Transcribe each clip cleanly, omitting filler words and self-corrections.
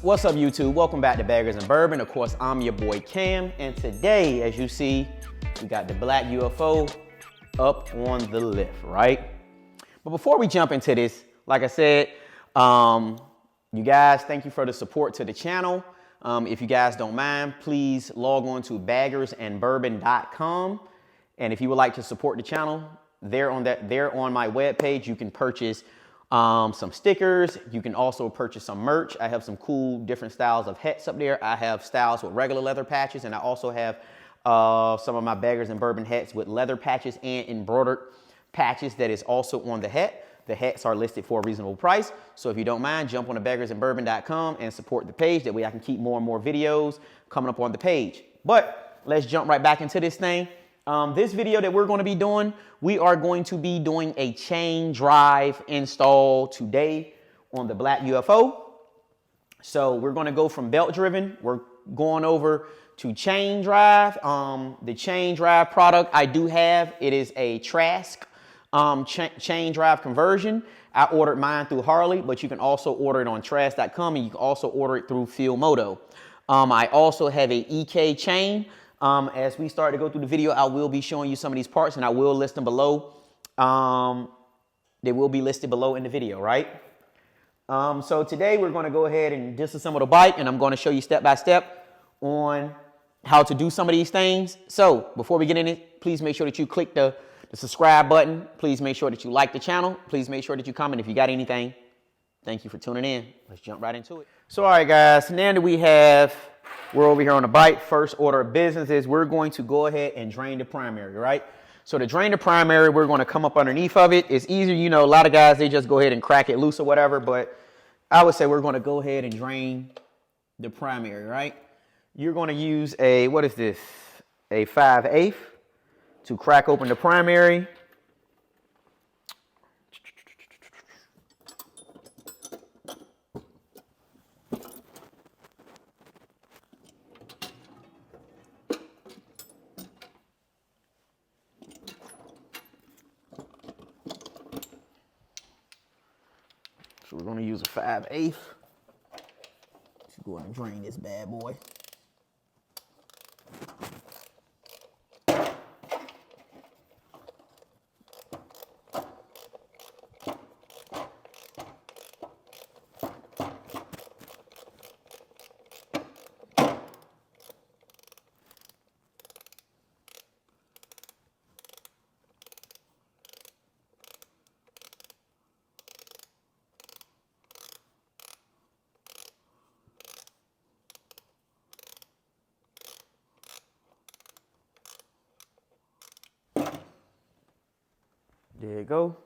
What's up, YouTube? Welcome back to Baggers and Bourbon. Of course, I'm your boy Cam, and today, as you see, we got the black UFO up on the lift, right? But before we jump into this, like I said, you guys, thank you for the support to the channel. If you guys don't mind, please log on to baggersandbourbon.com. And if you would like to support the channel, there on my webpage, you can purchase some stickers. You can also purchase some merch. I have some cool different styles of hats up there. I have styles with regular leather patches, and I also have some of my Baggers and Bourbon hats with leather patches and embroidered patches that is also on the hat. The hats are listed for a reasonable price. So if you don't mind, jump on to baggersandbourbon.com and support the page. That way I can keep more and more videos coming up on the page. But let's jump right back into this thing. This video that we're going to be doing, we are going to be doing a chain drive install today on the black UFO. So we're going to go from belt driven. We're going over to chain drive. The chain drive product I do have, it is a Trask chain drive conversion. I ordered mine through Harley, but you can also order it on trask.com, and you can also order it through Field Moto. I also have a EK chain. As we start to go through the video, I will be showing you some of these parts, and I will list them below. They will be listed below in the video, right? So today we're going to go ahead and disassemble the bike, and I'm going to show you step by step on how to do some of these things. So before we get in it, please make sure that you click the subscribe button. Please make sure that you like the channel. Please make sure that you comment if you got anything. Thank you for tuning in. Let's jump right into it. So all right, guys, now that we're over here on the bike, first order of business is we're going to go ahead and drain the primary, right? So to drain the primary, we're going to come up underneath of it. It's easier, you know, a lot of guys, they just go ahead and crack it loose or whatever, but I would say we're going to go ahead and drain the primary, right? You're going to use a, what is this? A 5/8 to crack open the primary. So we're going to use a 5/8 to go ahead and drain this bad boy. There you go.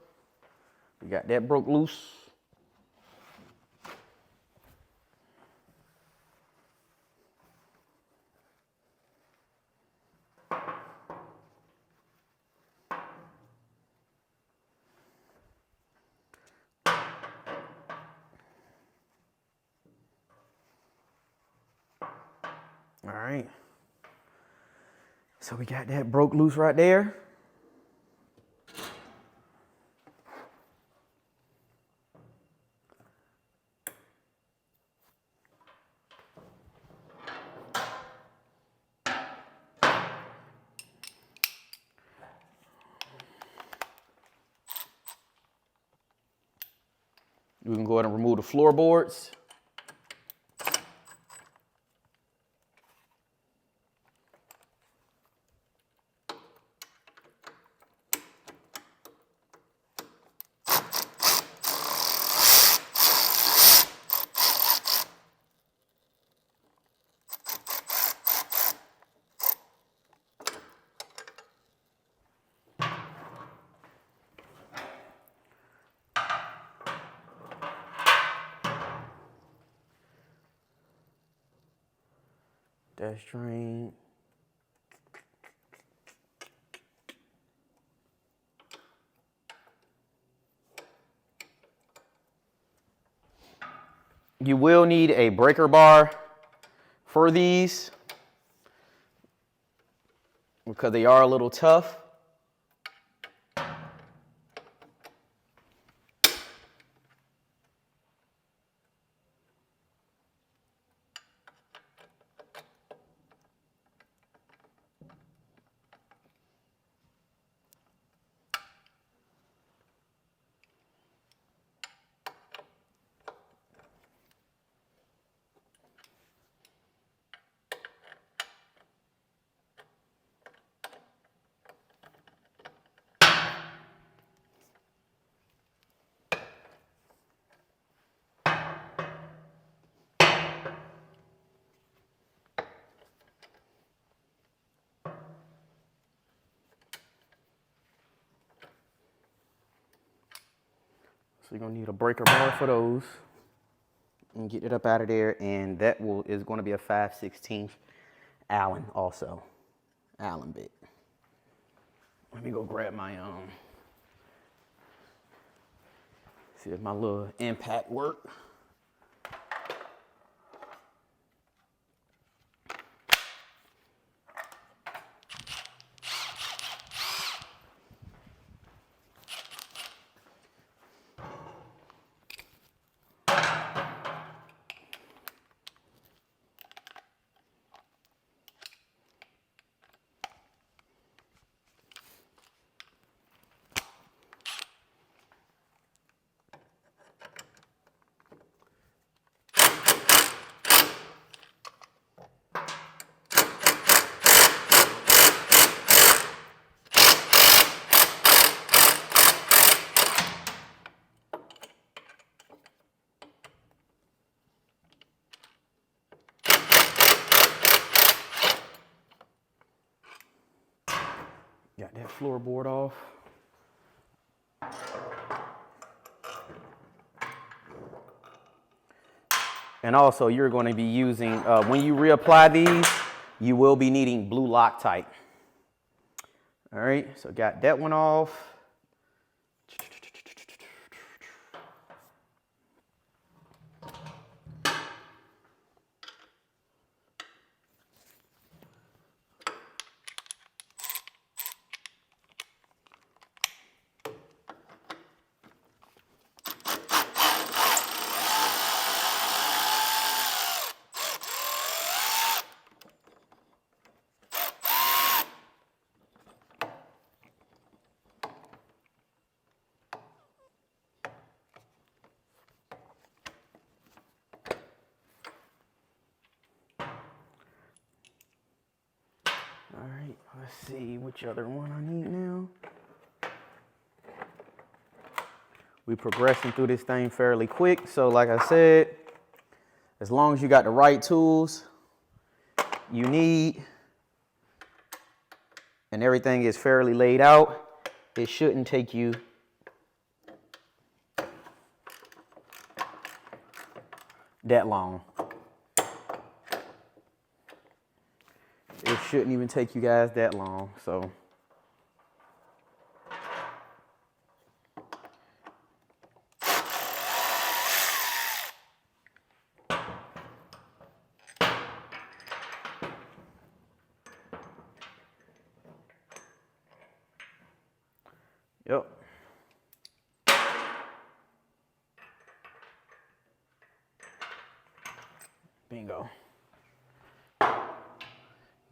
We got that broke loose. All right. So we got that broke loose right there. We can go ahead and remove the floorboards. Dash drain. You will need a breaker bar for these because they are a little tough. So you're gonna need a breaker bar for those. And get it up out of there, and that is gonna be a 5/16 Allen also. Allen bit. Let me go grab my see if my little impact work. Got that floorboard off. And also, you're going to be using, when you reapply these, you will be needing blue Loctite. All right, so got that one off. All right, let's see which other one I need now. We're progressing through this thing fairly quick. So like I said, as long as you got the right tools you need and everything is fairly laid out, it shouldn't take you that long. It shouldn't even take you guys that long, so. Yep. Bingo.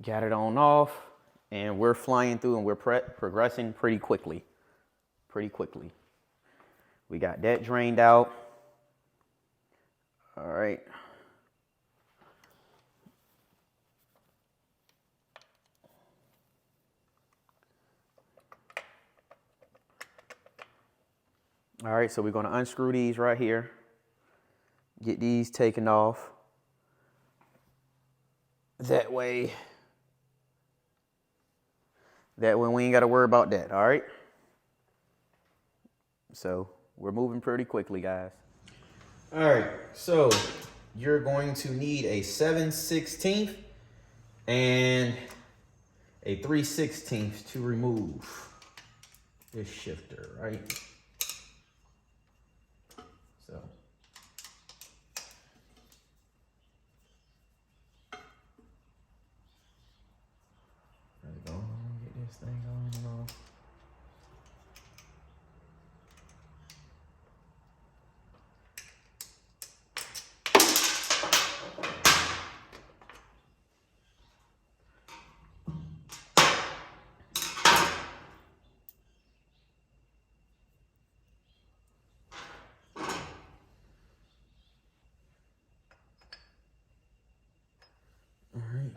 Got it on off, and we're flying through and we're progressing pretty quickly. We got that drained out. All right. All right, so we're gonna unscrew these right here. Get these taken off. That way we ain't gotta worry about that, all right? So we're moving pretty quickly, guys. All right, so you're going to need a 7/16 and a 3/16 to remove this shifter, right? So. There we go. Get this thing on and off. All right.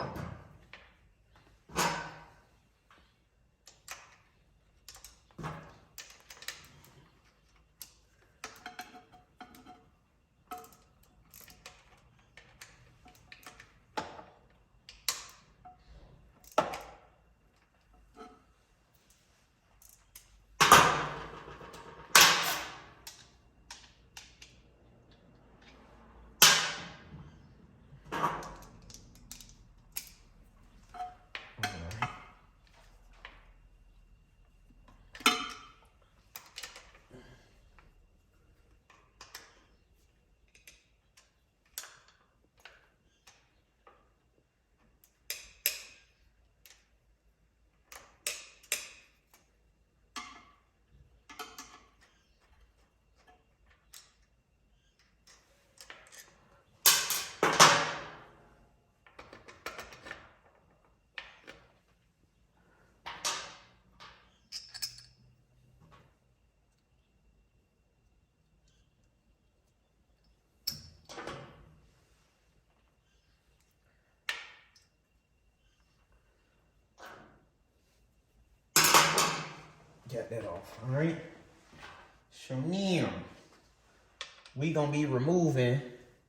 Get that off, all right? So now, we gonna be removing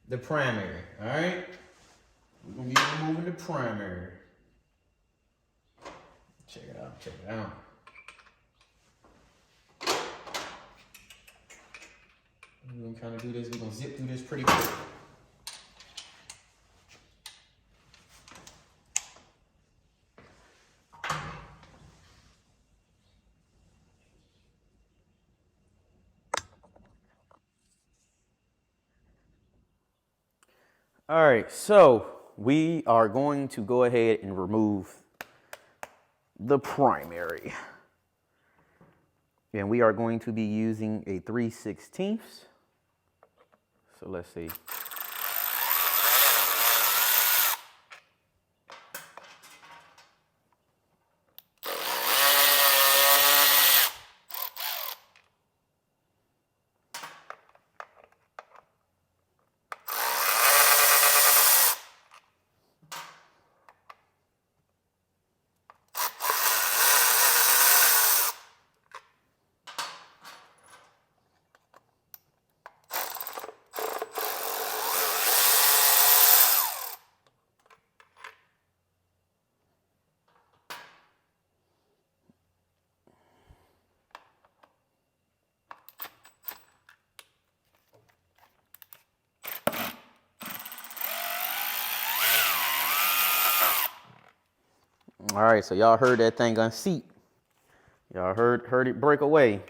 the primary, all right? We're gonna be removing the primary. Check it out, check it out. We're gonna kind of do this, we're gonna zip through this pretty quick. All right, so we are going to go ahead and remove the primary. And we are going to be using a 3/16. So let's see. All right, so y'all heard that thing unseat. Y'all heard it break away.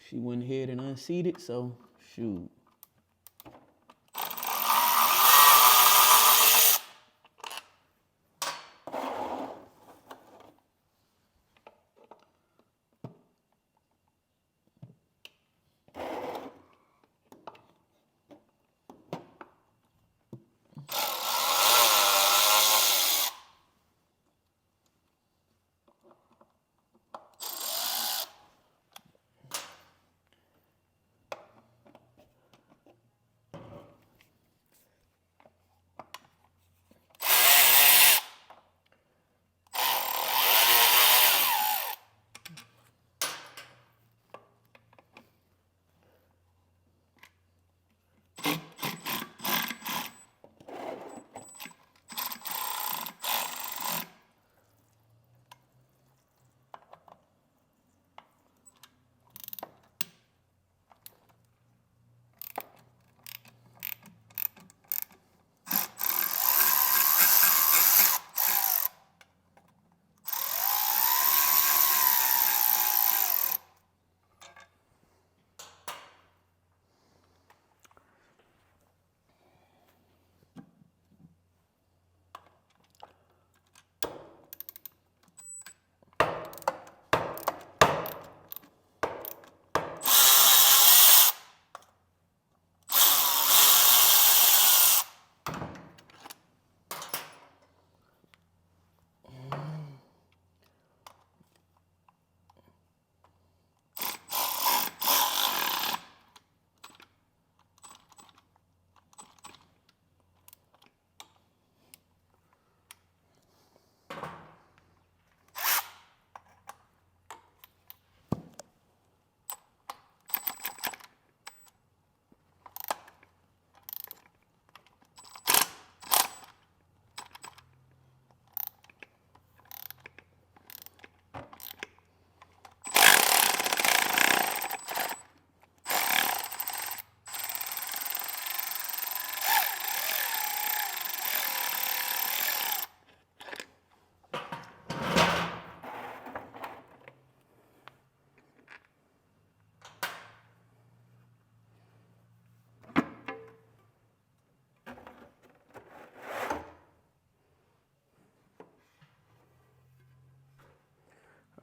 She went ahead and unseated, so shoot.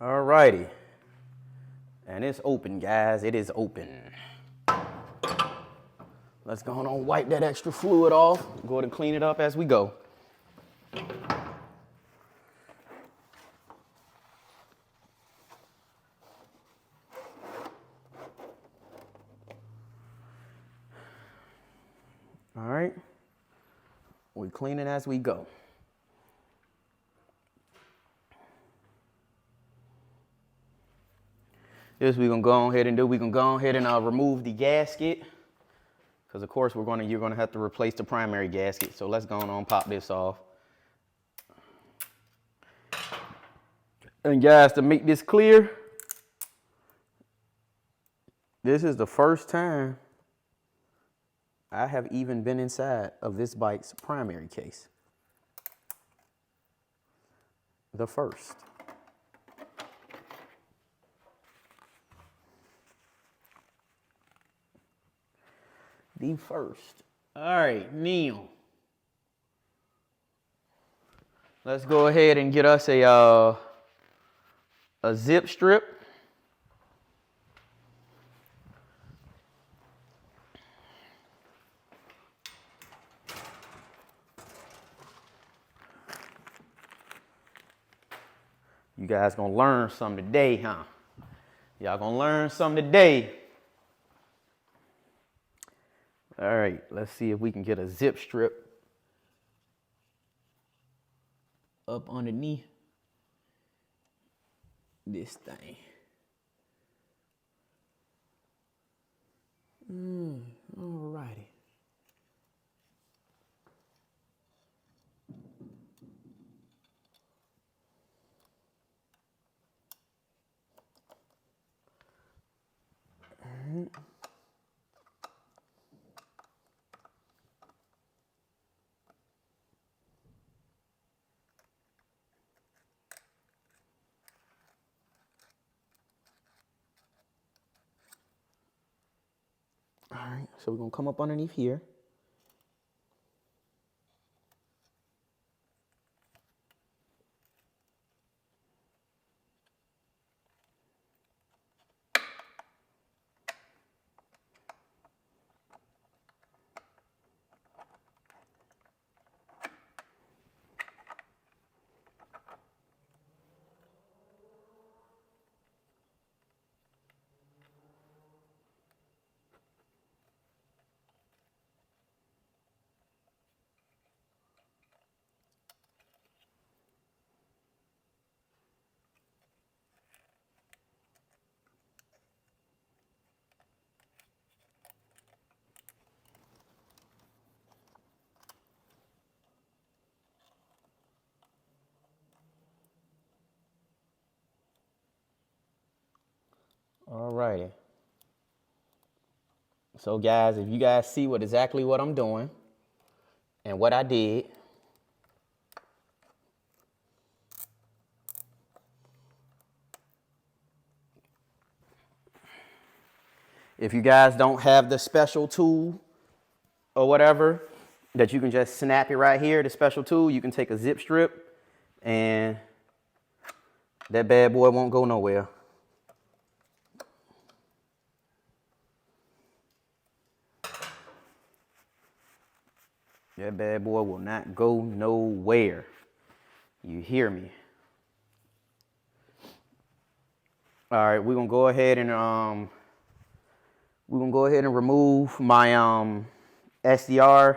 All righty. And it's open, guys. It is open. Let's go on and wipe that extra fluid off. Go ahead and clean it up as we go. All right. We clean it as we go. This we're gonna go ahead and do. We're gonna go ahead and remove the gasket, because of course you're gonna have to replace the primary gasket. So let's go on pop this off. And guys, to make this clear, this is the first time I have even been inside of this bike's primary case. The first. The first. All right, Neil. Let's go ahead and get us a zip strip. You guys gonna learn something today, huh? Y'all gonna learn something today. All right, let's see if we can get a zip strip up underneath this thing. All righty. All right, so we're gonna come up underneath here. All righty. So guys, if you guys see exactly what I'm doing and what I did, if you guys don't have the special tool or whatever that you can just snap it right here, the special tool, you can take a zip strip and that bad boy won't go nowhere. That bad boy will not go nowhere. You hear me? All right, we're gonna go ahead and remove my SDR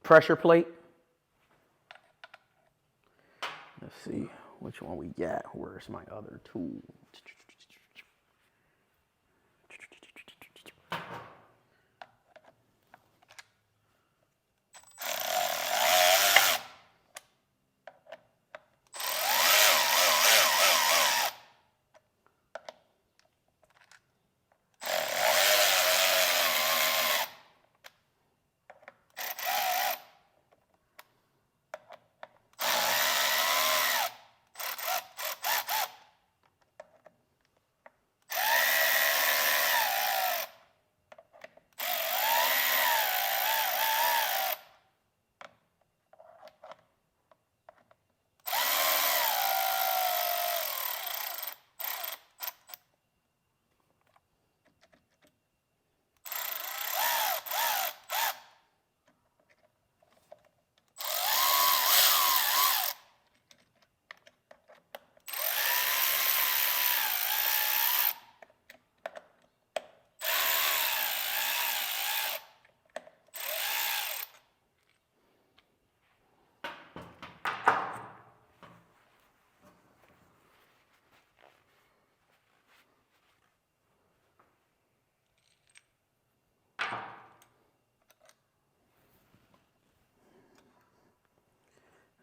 pressure plate. Let's see which one we got. Where's my other tool?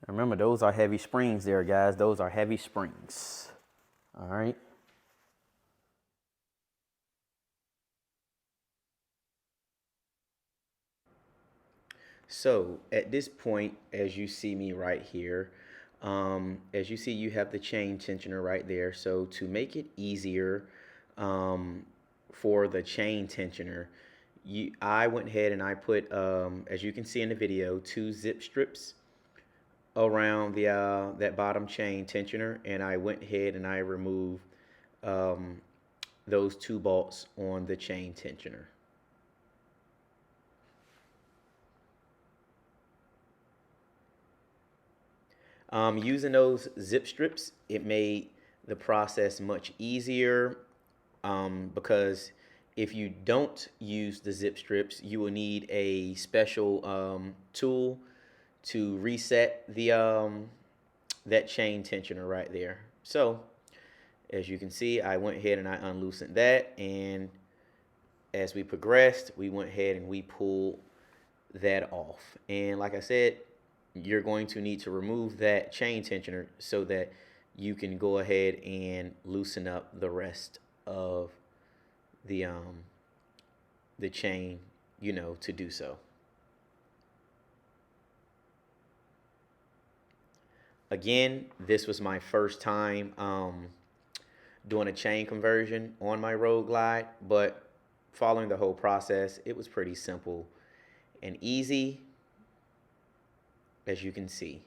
Remember, those are heavy springs there, guys. Those are heavy springs. All right. So at this point, as you see me right here, as you see, you have the chain tensioner right there. So to make it easier um, for the chain tensioner, I went ahead and I put, as you can see in the video, 2 zip strips around the that bottom chain tensioner, and I went ahead and I removed um, those 2 bolts on the chain tensioner. Using those zip strips, it made the process much easier because if you don't use the zip strips, you will need a special tool to reset the that chain tensioner right there. So as you can see, I went ahead and I unloosened that, and as we progressed, we went ahead and we pulled that off. And like I said, you're going to need to remove that chain tensioner so that you can go ahead and loosen up the rest of the chain, to do so. Again, this was my first time doing a chain conversion on my Road Glide, but following the whole process, it was pretty simple and easy, as you can see.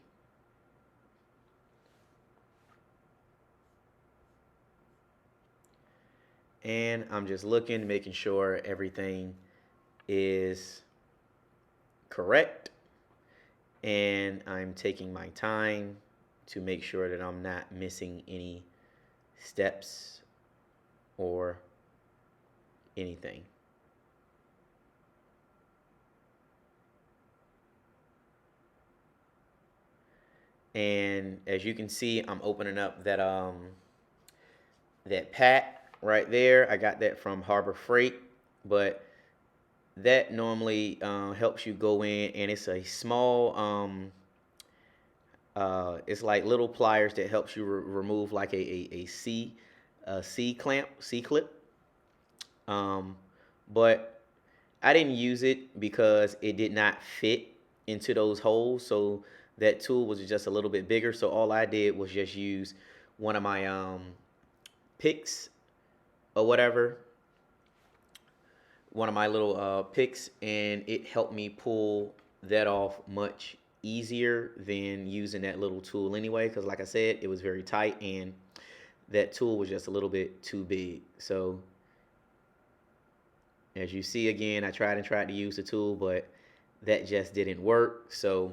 And I'm just looking, making sure everything is correct, and I'm taking my time to make sure that I'm not missing any steps or anything. And as you can see, I'm opening up that pack right there. I got that from Harbor Freight, but that normally helps you go in, and it's a small it's like little pliers that helps you remove like a C clamp, C clip. But I didn't use it because it did not fit into those holes, so that tool was just a little bit bigger. So all I did was just use one of my picks or whatever, one of my little picks, and it helped me pull that off much easier than using that little tool anyway, because like I said, it was very tight and that tool was just a little bit too big. So as you see, again, I tried to use the tool, but that just didn't work. So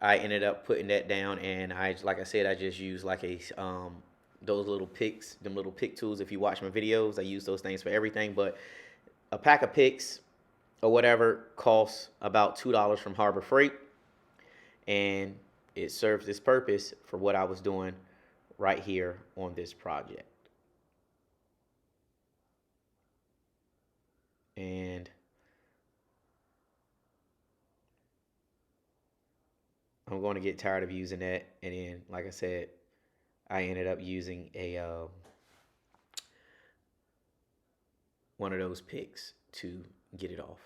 I ended up putting that down, and like I said, I just used like those little picks, them little pick tools. If you watch my videos, I use those things for everything. But a pack of picks or whatever costs about $2 from Harbor Freight, and it serves this purpose for what I was doing right here on this project. And I'm going to get tired of using that, and then, like I said, I ended up using a one of those picks to get it off.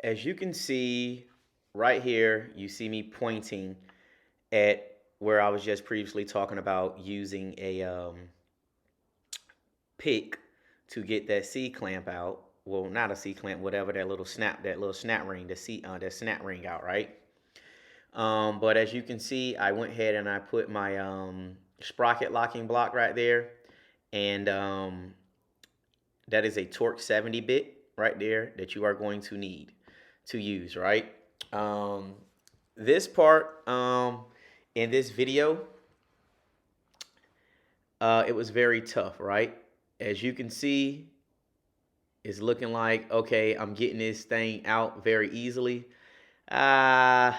As you can see right here, you see me pointing at where I was just previously talking about using a pick to get that C clamp out. Well, not a C clamp, whatever, that little snap ring, that snap ring out, right? But as you can see, I went ahead and I put my sprocket locking block right there, and that is a Torque 70 bit right there that you are going to need to use, right? Um, this part in this video, it was very tough, right? As you can see, it's looking like, okay, I'm getting this thing out very easily. Uh,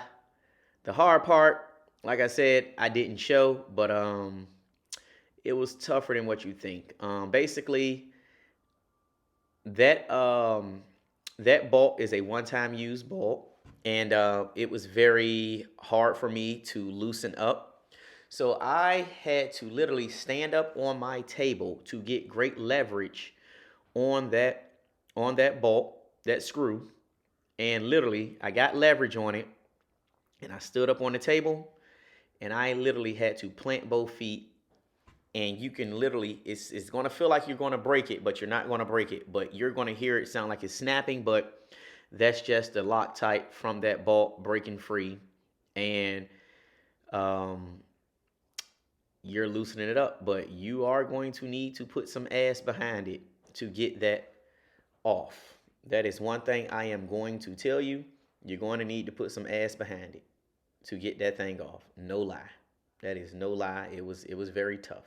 the hard part, like I said, I didn't show, but it was tougher than what you think. Basically, that that bolt is a one-time use bolt, and it was very hard for me to loosen up. So I had to literally stand up on my table to get great leverage on that bolt, that screw, and literally I got leverage on it, and I stood up on the table, and I literally had to plant both feet. And you can literally, it's going to feel like you're going to break it, but you're not going to break it. But you're going to hear it sound like it's snapping, but that's just the Loctite from that bolt breaking free. And um, you're loosening it up. But you are going to need to put some ass behind it to get that off. That is one thing I am going to tell you. You're going to need to put some ass behind it to get that thing off. No lie. That is no lie. It was very tough.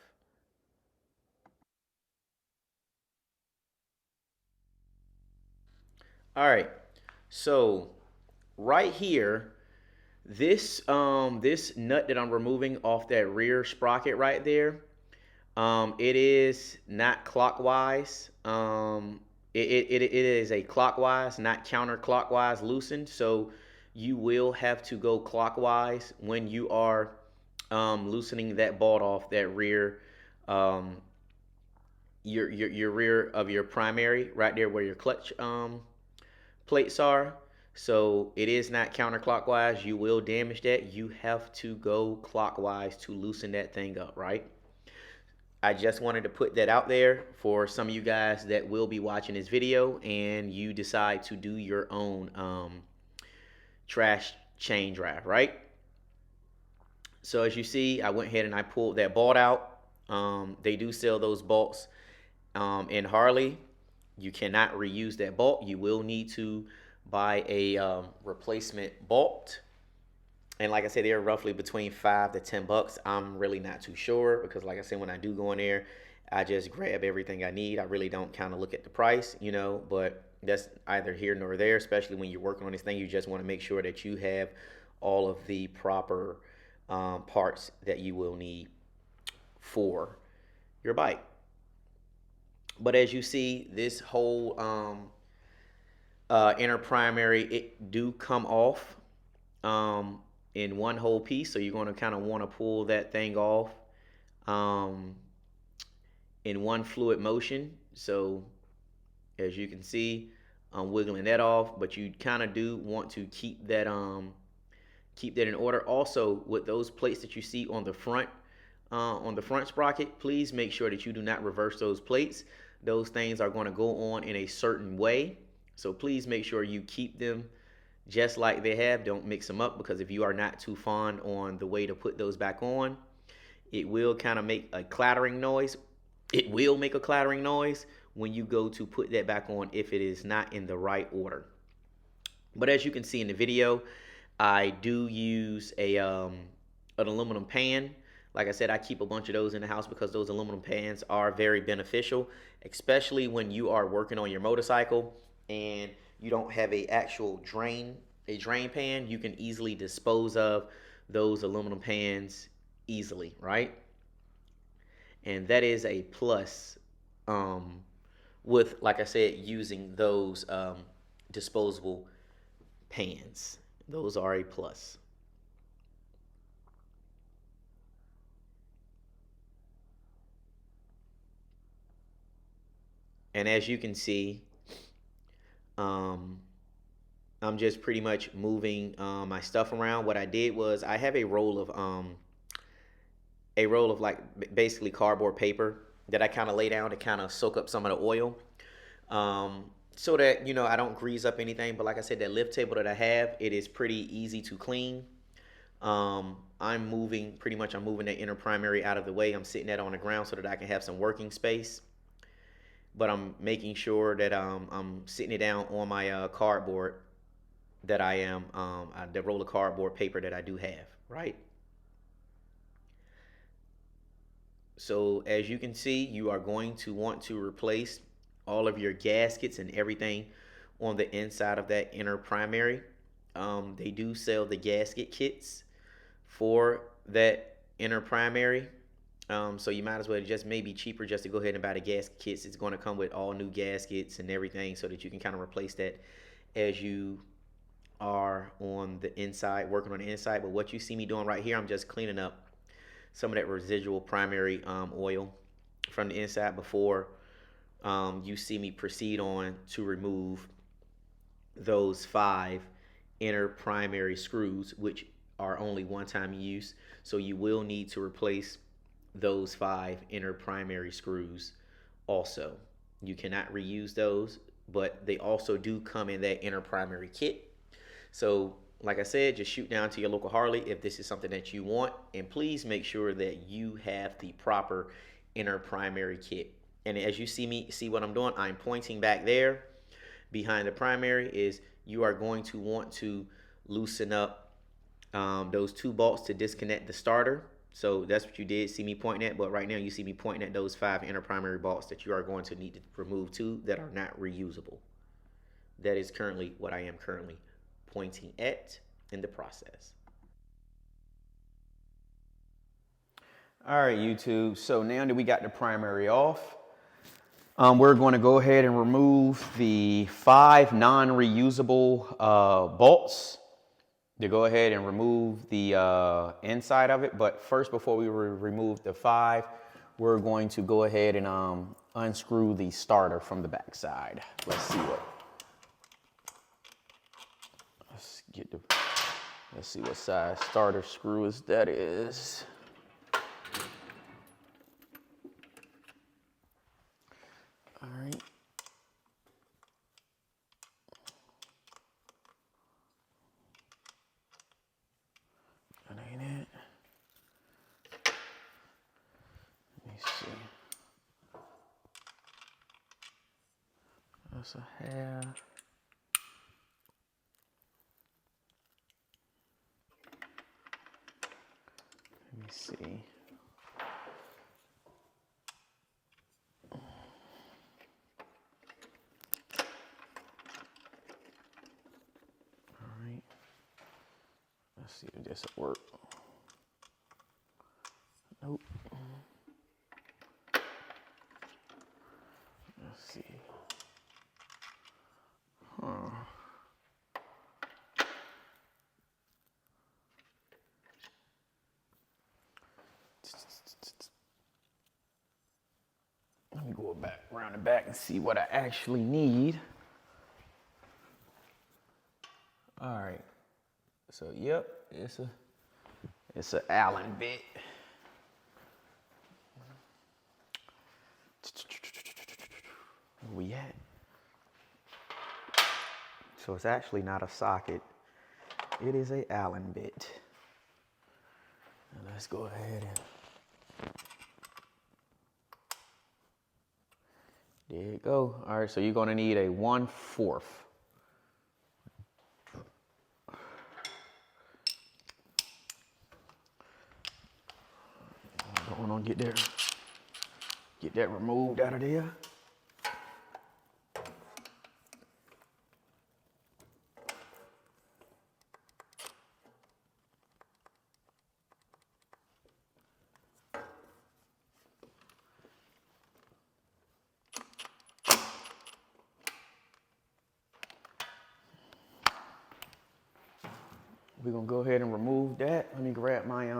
All right. So right here, this nut that I'm removing off that rear sprocket right there, it is not clockwise. It is a clockwise, not counterclockwise loosened. So you will have to go clockwise when you are loosening that bolt off that rear, um, your rear of your primary right there where your clutch plates are. So it is not counterclockwise. You will damage that. You have to go clockwise to loosen that thing up, right? I just wanted to put that out there for some of you guys that will be watching this video and you decide to do your own trash chain drive, right? So as you see, I went ahead and I pulled that bolt out. They do sell those bolts in Harley. You cannot reuse that bolt. You will need to buy a replacement bolt. And like I said, they're roughly between $5 to $10. I'm really not too sure because, like I said, when I do go in there, I just grab everything I need. I really don't kind of look at the price, but that's either here nor there, especially when you're working on this thing. You just want to make sure that you have all of the proper parts that you will need for your bike. But as you see, this whole inner primary, it do come off in one whole piece. So you're going to kind of want to pull that thing off um, in one fluid motion. So as you can see, I'm wiggling that off, but you kind of do want to keep that in order. Also, with those plates that you see on the front sprocket, please make sure that you do not reverse those plates. Those things are going to go on in a certain way. So please make sure you keep them just like they have. Don't mix them up, because if you are not too fond on the way to put those back on, it will kind of make a clattering noise. It will make a clattering noise when you go to put that back on if it is not in the right order. But as you can see in the video, I do use an aluminum pan. Like I said, I keep a bunch of those in the house because those aluminum pans are very beneficial, especially when you are working on your motorcycle and you don't have a drain pan. You can easily dispose of those aluminum pans easily, right? And that is a plus with, like I said, using those disposable pans. Those are a plus. And as you can see, I'm just pretty much moving my stuff around. What I did was I have a roll of like basically cardboard paper that I kind of lay down to kind of soak up some of the oil, so that I don't grease up anything. But like I said, that lift table that I have, it is pretty easy to clean. I'm moving that inner primary out of the way. I'm sitting that on the ground so that I can have some working space. But I'm making sure that I'm sitting it down on my cardboard that the roll of cardboard paper that I do have, right? So as you can see, you are going to want to replace all of your gaskets and everything on the inside of that inner primary. They do sell the gasket kits for that inner primary. So you might as well, just maybe cheaper just to go ahead and buy the gasket kits. It's going to come with all new gaskets and everything so that you can kind of replace that as you are on the inside, working on the inside. But what you see me doing right here, I'm just cleaning up some of that residual primary oil from the inside before you see me proceed on to remove those 5 inner primary screws, which are only one-time use. So you will need to replace those 5 inner primary screws also. You cannot reuse those, but they also do come in that inner primary kit. So like I said, just shoot down to your local Harley if this is something that you want, and please make sure that you have the proper inner primary kit. And as you see what I'm doing, I'm pointing back there behind the primary. Is you are going to want to loosen up those 2 bolts to disconnect the starter. So that's what you did see me pointing at, but right now you see me pointing at those 5 inner primary bolts that you are going to need to remove 2 that are not reusable. That is currently what I am currently pointing at in the process. All right, YouTube. So now that we got the primary off, we're going to go ahead and remove the 5 non-reusable bolts to go ahead and remove the inside of it. But first, before we remove the 5, we're going to go ahead and unscrew the starter from the back side. Let's see what size starter screw that is. All right. That ain't it. Let me see. That's a half. Let me see. All right. Let's see if this will work. Nope. Let's see. Huh. Let me go back around the back and see what I actually need. All right. So yep, it's a Allen bit. Where we at? So it's actually not a socket. It is a Allen bit. And let's go ahead and there you go. All right, so you're gonna need a 1/4. Going on, get that removed out of there. We're gonna go ahead and remove that. Let me grab my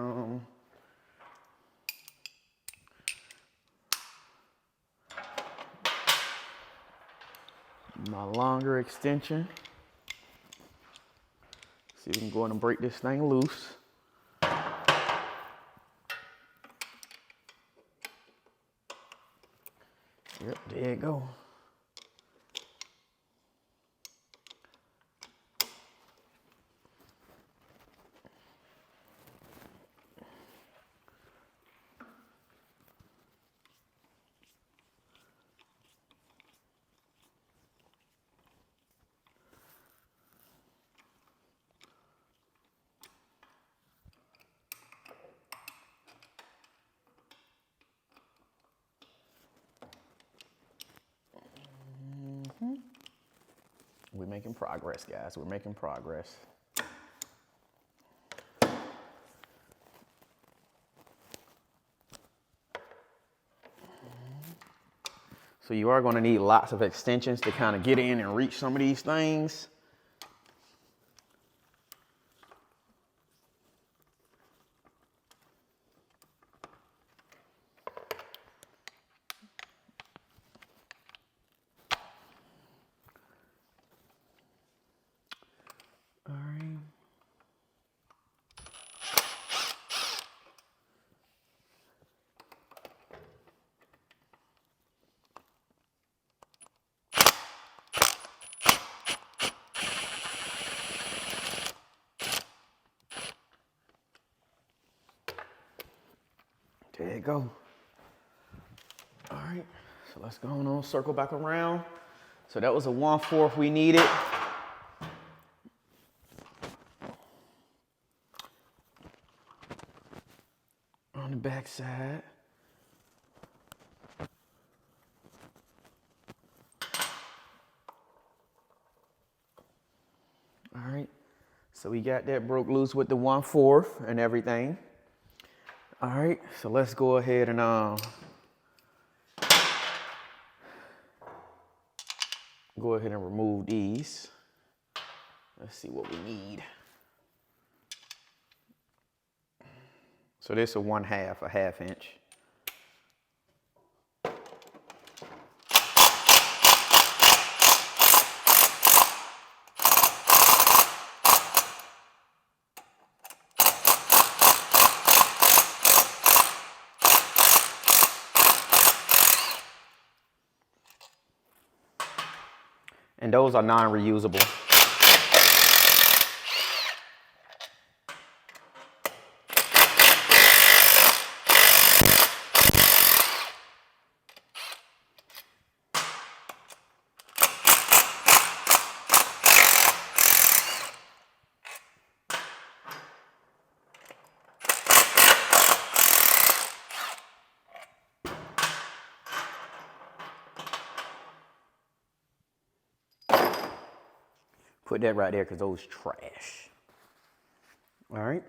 my longer extension. See if we can go in and break this thing loose. Yep, there you go. We're making progress, guys. We're making progress. So you are going to need lots of extensions to kind of get in and reach some of these things. All right. There you go. All right, so let's go on, circle back around. So that was a 1/4 we needed. On the back side. All right, so we got that broke loose with the 1/4 and everything. All right, so let's go ahead and go ahead and remove these. Let's see what we need. So this is a 1/2 inch. And those are non-reusable. Put that right there because those trash. All right.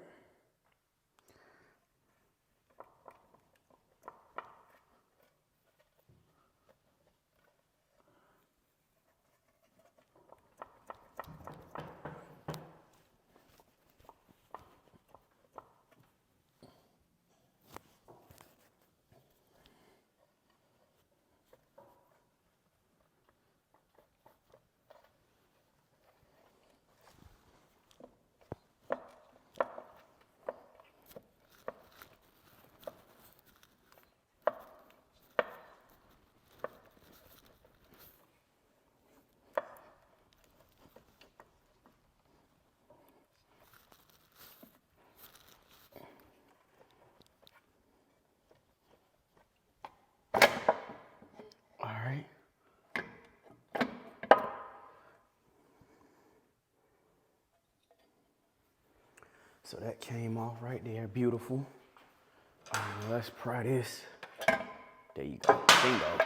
So that came off right there, beautiful. Let's pry this. There you go, bingo.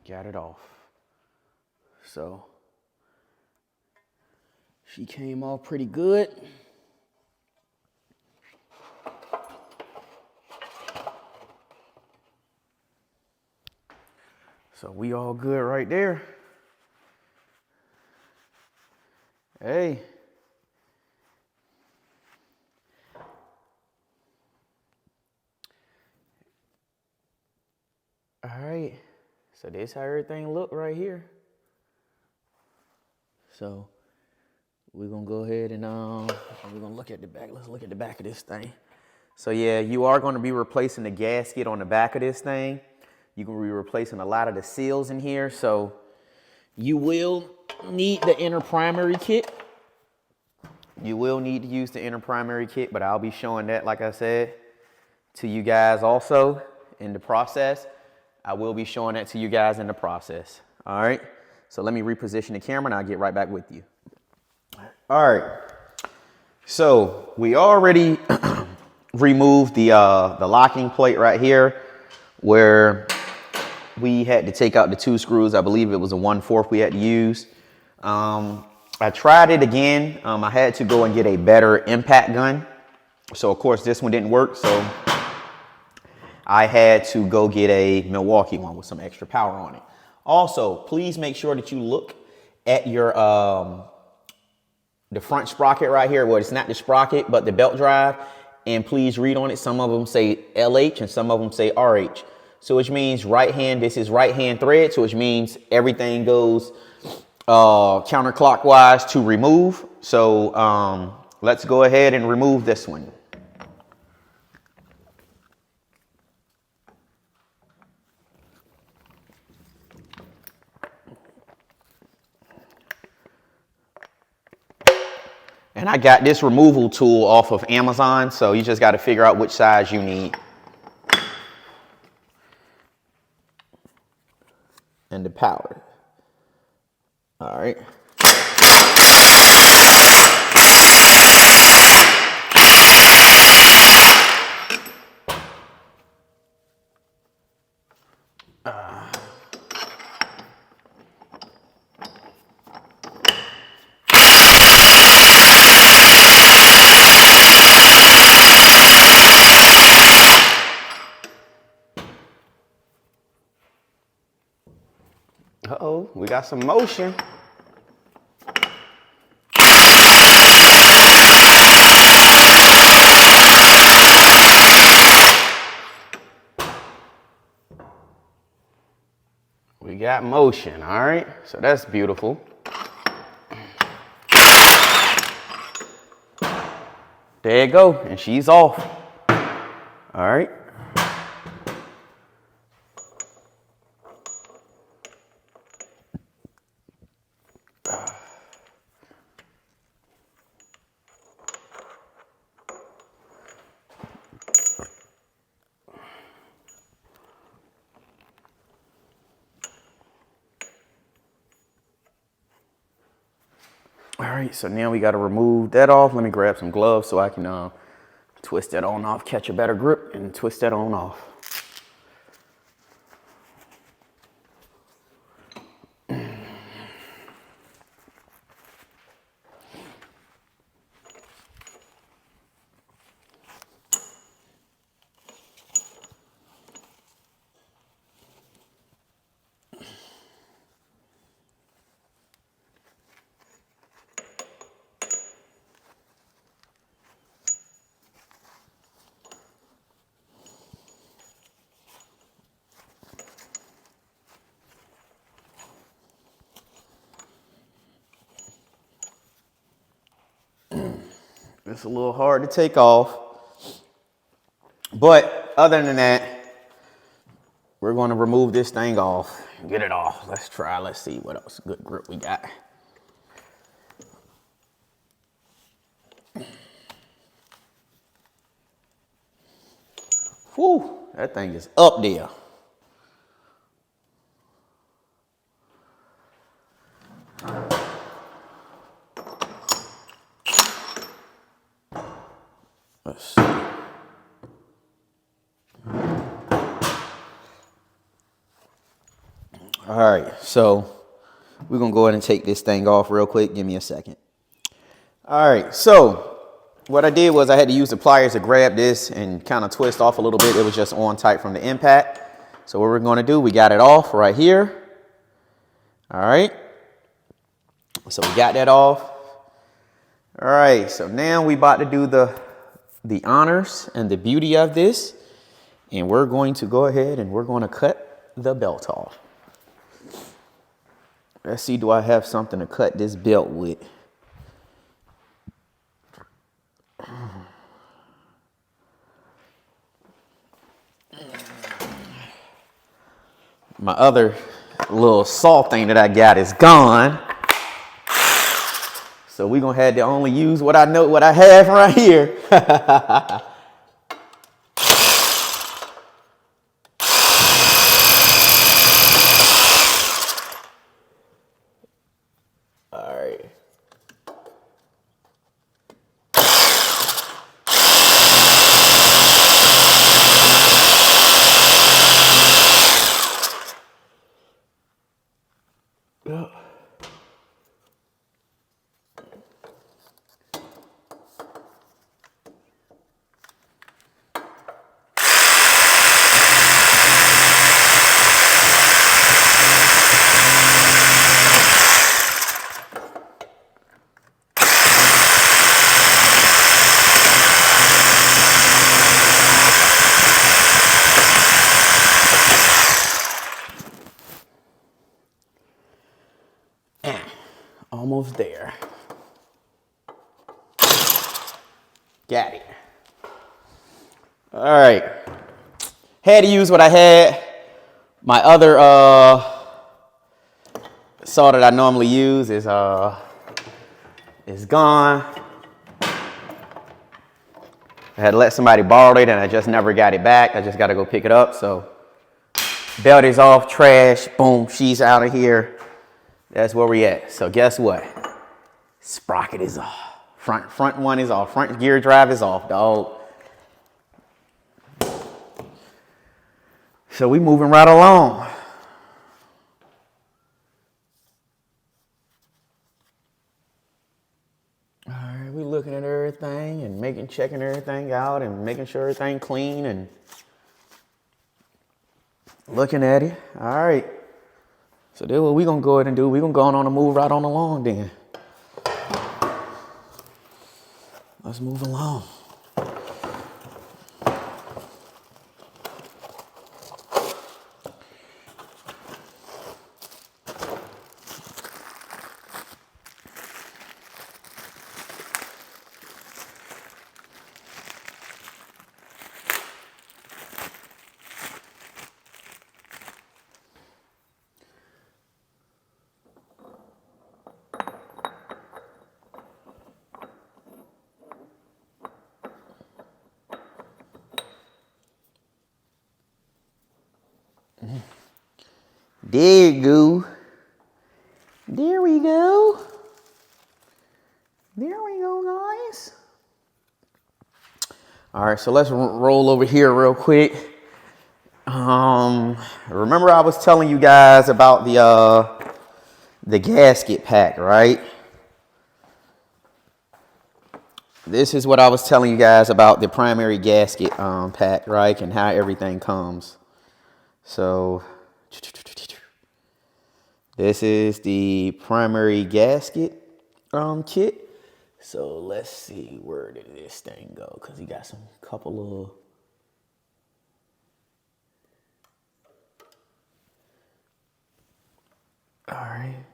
Got it off. So she came off pretty good. So we all good right there. Hey. All right. So this how everything look right here. So we're gonna go ahead and we're gonna look at the back. Let's look at the back of this thing. So yeah, you are gonna be replacing the gasket on the back of this thing. You're gonna be replacing a lot of the seals in here. So you will need the inner primary kit. You will need to use the inner primary kit, but I'll be showing that, like I said, to you guys also in the process. I will be showing that to you guys in the process. All right. So let me reposition the camera and I'll get right back with you. All right. So we already removed the locking plate right here where we had to take out the 2 screws. I believe it was a 1/4 we had to use. I tried it again. I had to go and get a better impact gun. So of course this one didn't work. So I had to go get a Milwaukee one with some extra power on it. Also, please make sure that you look at your the front sprocket right here. Well, it's not the sprocket, but the belt drive. And please read on it. Some of them say LH and some of them say RH. So which means right hand, this is right hand thread. So which means everything goes counterclockwise to remove. So let's go ahead and remove this one. And I got this removal tool off of Amazon, so you just got to figure out which size you need. And the powder. All right. Uh-oh, we got some motion. We got motion, all right? So that's beautiful. There you go, and she's off. All right. All right, so now we got to remove that off. Let me grab some gloves so I can twist that on off, catch a better grip, and twist that on off. It's a little hard to take off, but other than that, we're going to remove this thing off and get it off. Let's try. Let's see what else good grip we got. Whew, that thing is up there. Let's see. All right, so we're gonna go ahead and take this thing off real quick. Give me a second. All right, so what I did was I had to use the pliers to grab this and kind of twist off a little bit. It was just on tight from the impact. So what we're gonna do, we got it off right here. All right, so we got that off. All right, so now we about to do the honors and the beauty of this, and we're going to go ahead and we're going to cut the belt off. Let's see, do I have something to cut this belt with? My other little saw thing that I got is gone. So we're gonna have to only use what I know, what I have right here. All right. Almost there. Got it. All right. Had to use what I had. My other saw that I normally use is gone. I had to let somebody borrow it and I just never got it back. I just got to go pick it up. So belt is off, trash, boom, she's out of here. That's where we at. So guess what? Sprocket is off. Front one is off. Front gear drive is off, dog. So we moving right along. All right, we looking at everything and checking everything out and making sure everything clean and looking at it. All right. So that's what we gonna go ahead and do. We gonna go on and move right on along then. Let's move along. There you go. There we go. There we go, guys. All right, so let's roll over here real quick. Remember I was telling you guys about the gasket pack, right? This is what I was telling you guys about the primary gasket pack, right? And how everything comes. So this is the primary gasket kit. So let's see, where did this thing go? Because he got some couple of all right.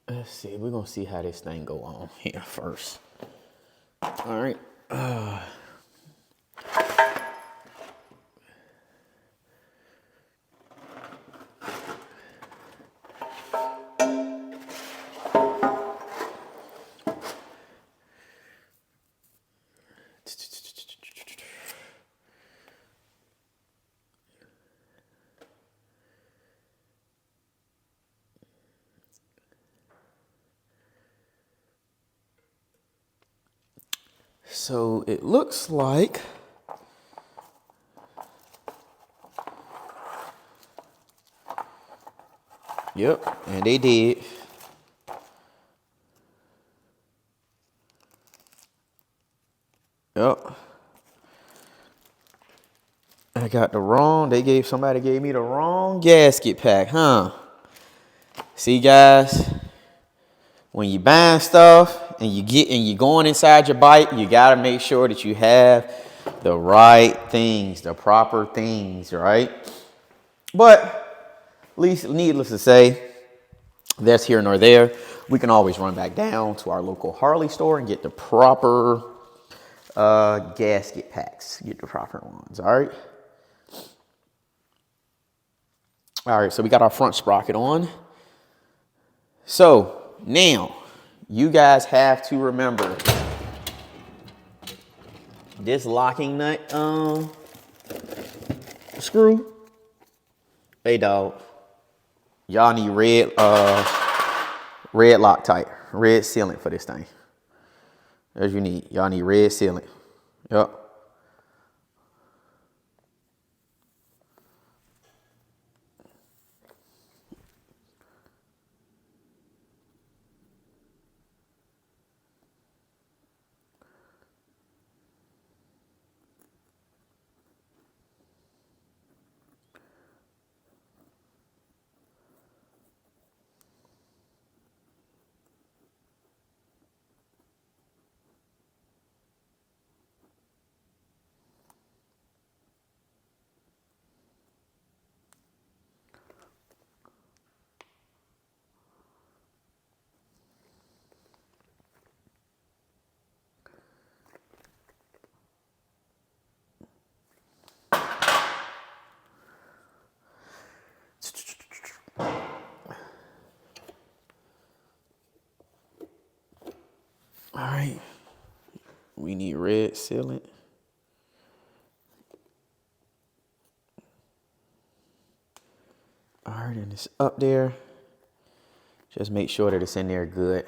Let's see, we're gonna see how this thing go on here first. All right. So it looks like yep, and they did. Yep. I got the wrong, somebody gave me the wrong gasket pack, huh? See guys, when you buying stuff and you're going inside your bike, you gotta make sure that you have the right things, the proper things, right? But at least, needless to say, that's here nor there. We can always run back down to our local Harley store and get the proper gasket packs. Get the proper ones, all right? All right, so we got our front sprocket on. So Now, you guys have to remember this locking nut screw. Hey dog, y'all need red Loctite, red sealant for this thing. As you need, y'all need red sealant. Yup. All right, we need red sealant. All right, and it's up there. Just make sure that it's in there good.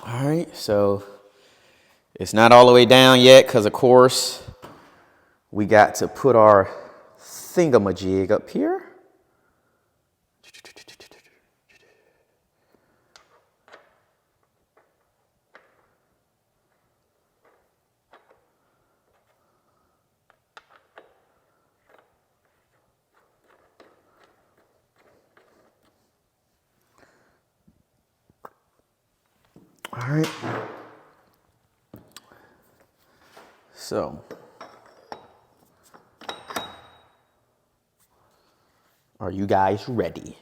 All right, so it's not all the way down yet because, of course, we got to put our thingamajig up here. All right. So, are you guys ready?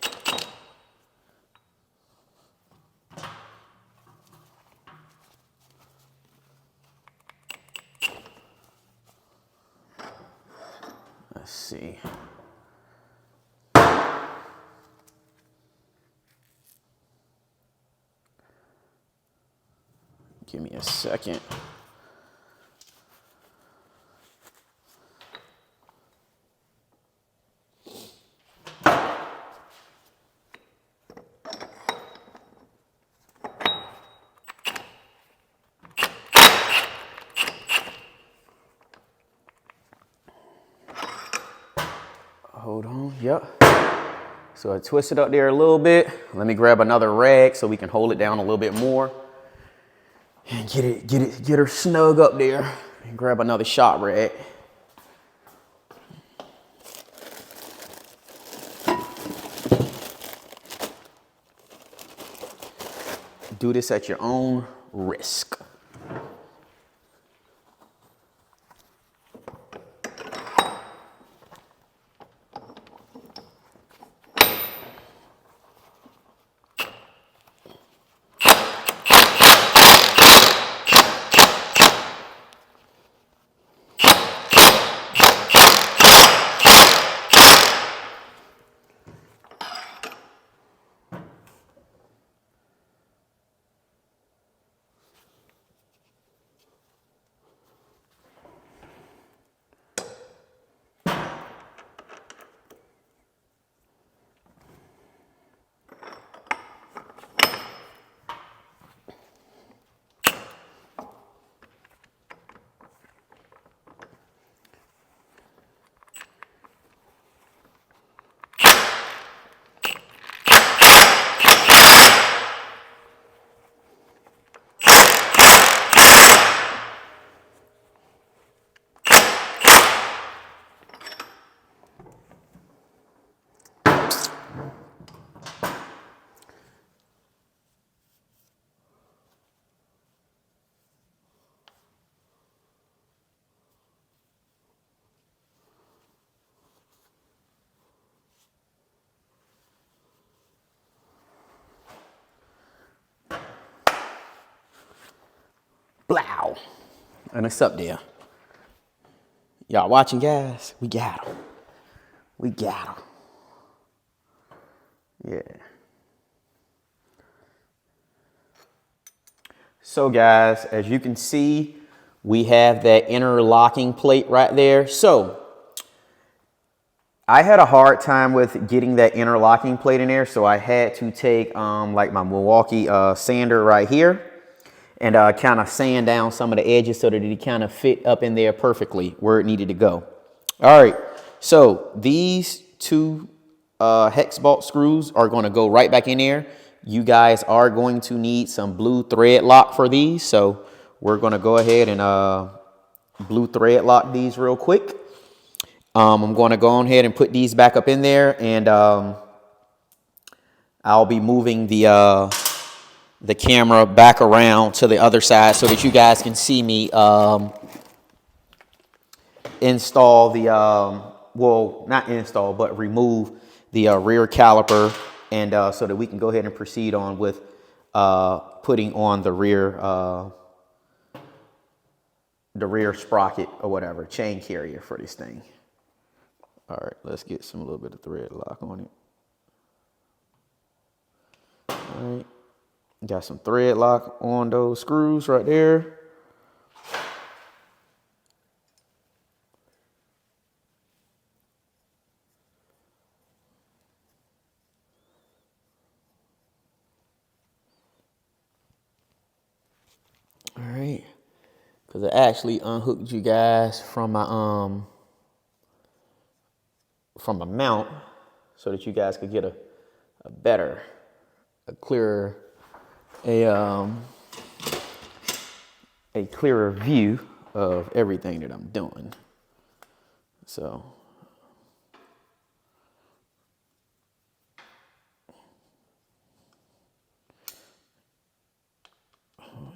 Let's see. Give me a second. Hold on, yep. So I twist it up there a little bit. Let me grab another rag so we can hold it down a little bit more. And get her snug up there. And grab another shot rag. Do this at your own risk. Blow. And it's up there. Y'all watching, guys? We got him. We got him. Yeah. So guys, as you can see, we have that interlocking plate right there. So I had a hard time with getting that interlocking plate in there. So I had to take like my Milwaukee sander right here and kind of sand down some of the edges so that it kind of fit up in there perfectly where it needed to go. All right, so these two hex bolt screws are going to go right back in there. You guys are going to need some blue thread lock for these. So we're going to go ahead and blue thread lock these real quick. I'm going to go on ahead and put these back up in there, and I'll be moving the camera back around to the other side so that you guys can see me install the, well, not install, but remove the rear caliper, and so that we can go ahead and proceed on with putting on the rear sprocket or whatever, chain carrier for this thing. All right, let's get a little bit of thread lock on it. All right, got some thread lock on those screws right there. All right, because I actually unhooked you guys from my mount so that you guys could get a better, a clearer, a clearer view of everything that I'm doing. So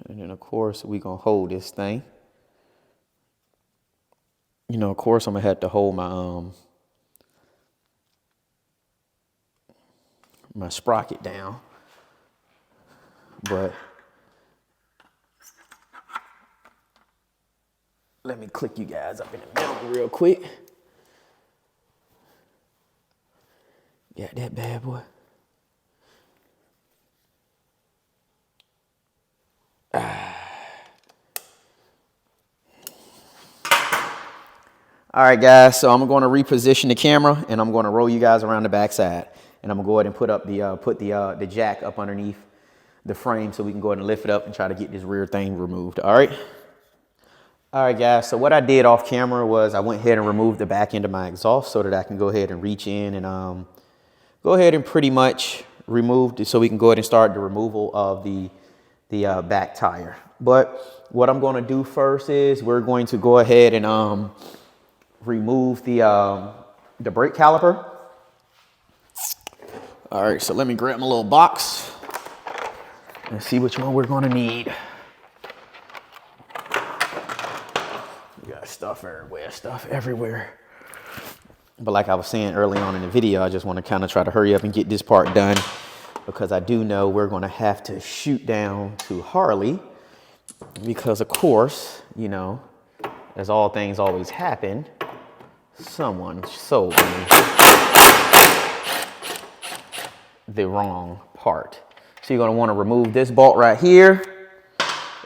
and then of course we gonna hold this thing. You know, of course I'm gonna have to hold my my sprocket down, but let me click you guys up in the middle real quick. Got that bad boy. All right, guys, so I'm going to reposition the camera, and I'm going to roll you guys around the backside, and I'm going to go ahead and put up the jack up underneath the frame so we can go ahead and lift it up and try to get this rear thing removed. All right. All right, guys, so what I did off camera was I went ahead and removed the back end of my exhaust so that I can go ahead and reach in and go ahead and pretty much remove it so we can go ahead and start the removal of the back tire. But what I'm going to do first is we're going to go ahead and remove the brake caliper. All right, so let me grab my little box and see which one we're going to need. We got stuff everywhere. But like I was saying early on in the video, I just want to kind of try to hurry up and get this part done because I do know we're going to have to shoot down to Harley because, of course, you know, as all things always happen, someone sold me the wrong part. So you're going to want to remove this bolt right here,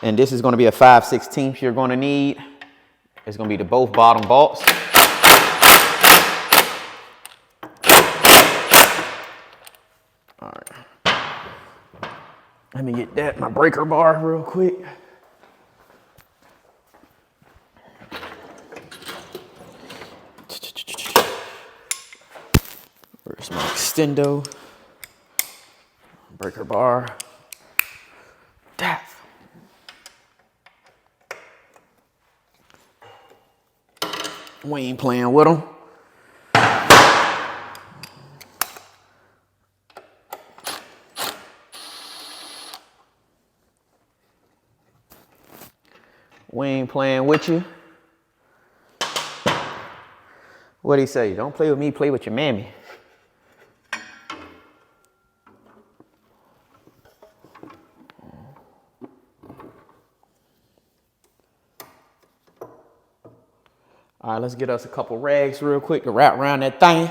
and this is going to be a 5/16 you're going to need. It's going to be both bottom bolts. All right. Let me get my breaker bar real quick. Where's my extendo? Breaker bar. Death. We ain't playing with them. We ain't playing with you. What'd he say? Don't play with me, play with your mammy. All right, let's get us a couple rags real quick to wrap around that thing.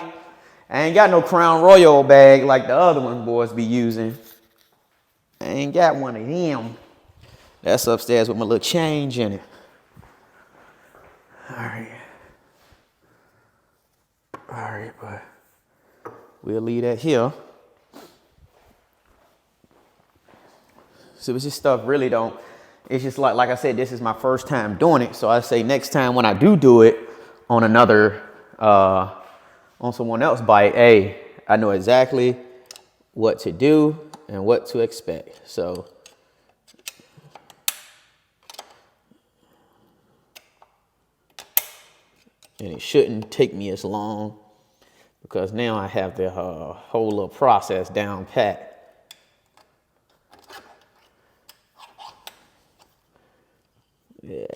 I ain't got no Crown Royal bag like the other ones boys be using. I ain't got one of them. That's upstairs with my little change in it. All right, but we'll leave that here. So it's just stuff really don't, it's just like I said, this is my first time doing it. So I say next time when I do it on another, on someone else's bike, hey, I know exactly what to do and what to expect. So and it shouldn't take me as long because now I have the whole little process down pat. Yeah.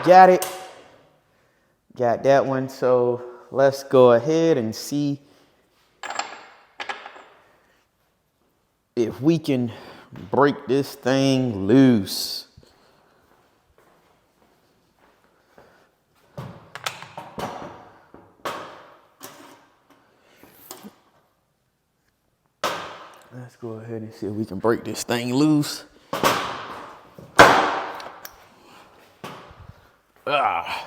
Got it. Got that one. So let's go ahead and see if we can break this thing loose. Let's go ahead and see if we can break this thing loose. Ah.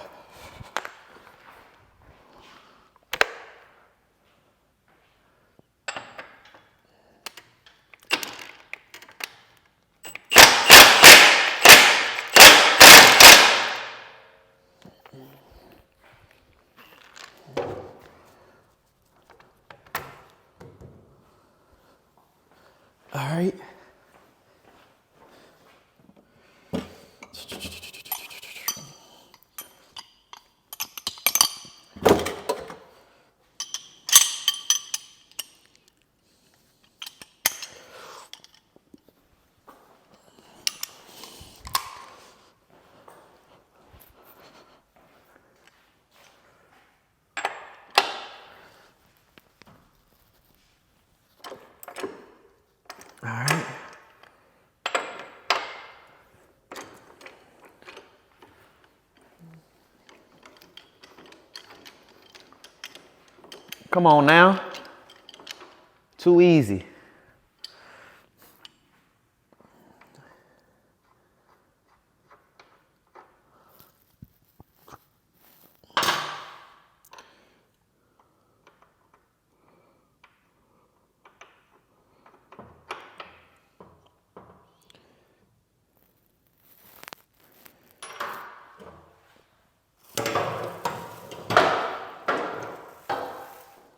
All right. All right. Come on now. Too easy.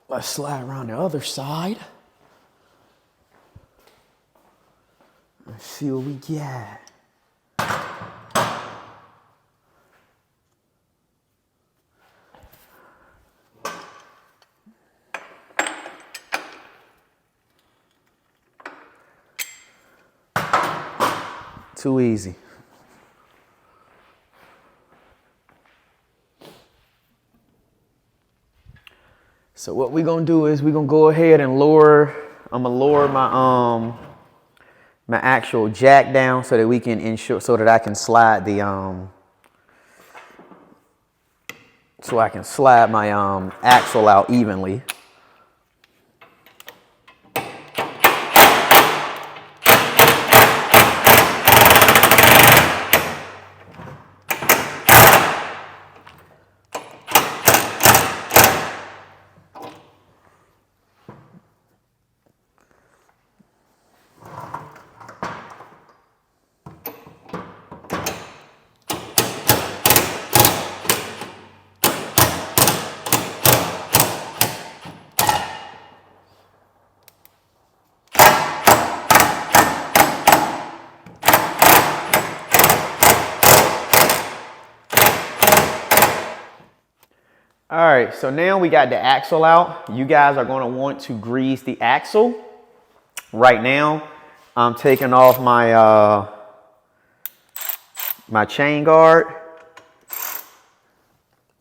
Let's slide around the other side. Let's see what we got. Too easy. So what we're gonna do is we're gonna go ahead and lower, I'm gonna lower my my actual jack down so that we can ensure, so that I can slide the so I can slide my axle out evenly. All right, so now we got the axle out. You guys are gonna want to grease the axle. Right now, I'm taking off my, my chain guard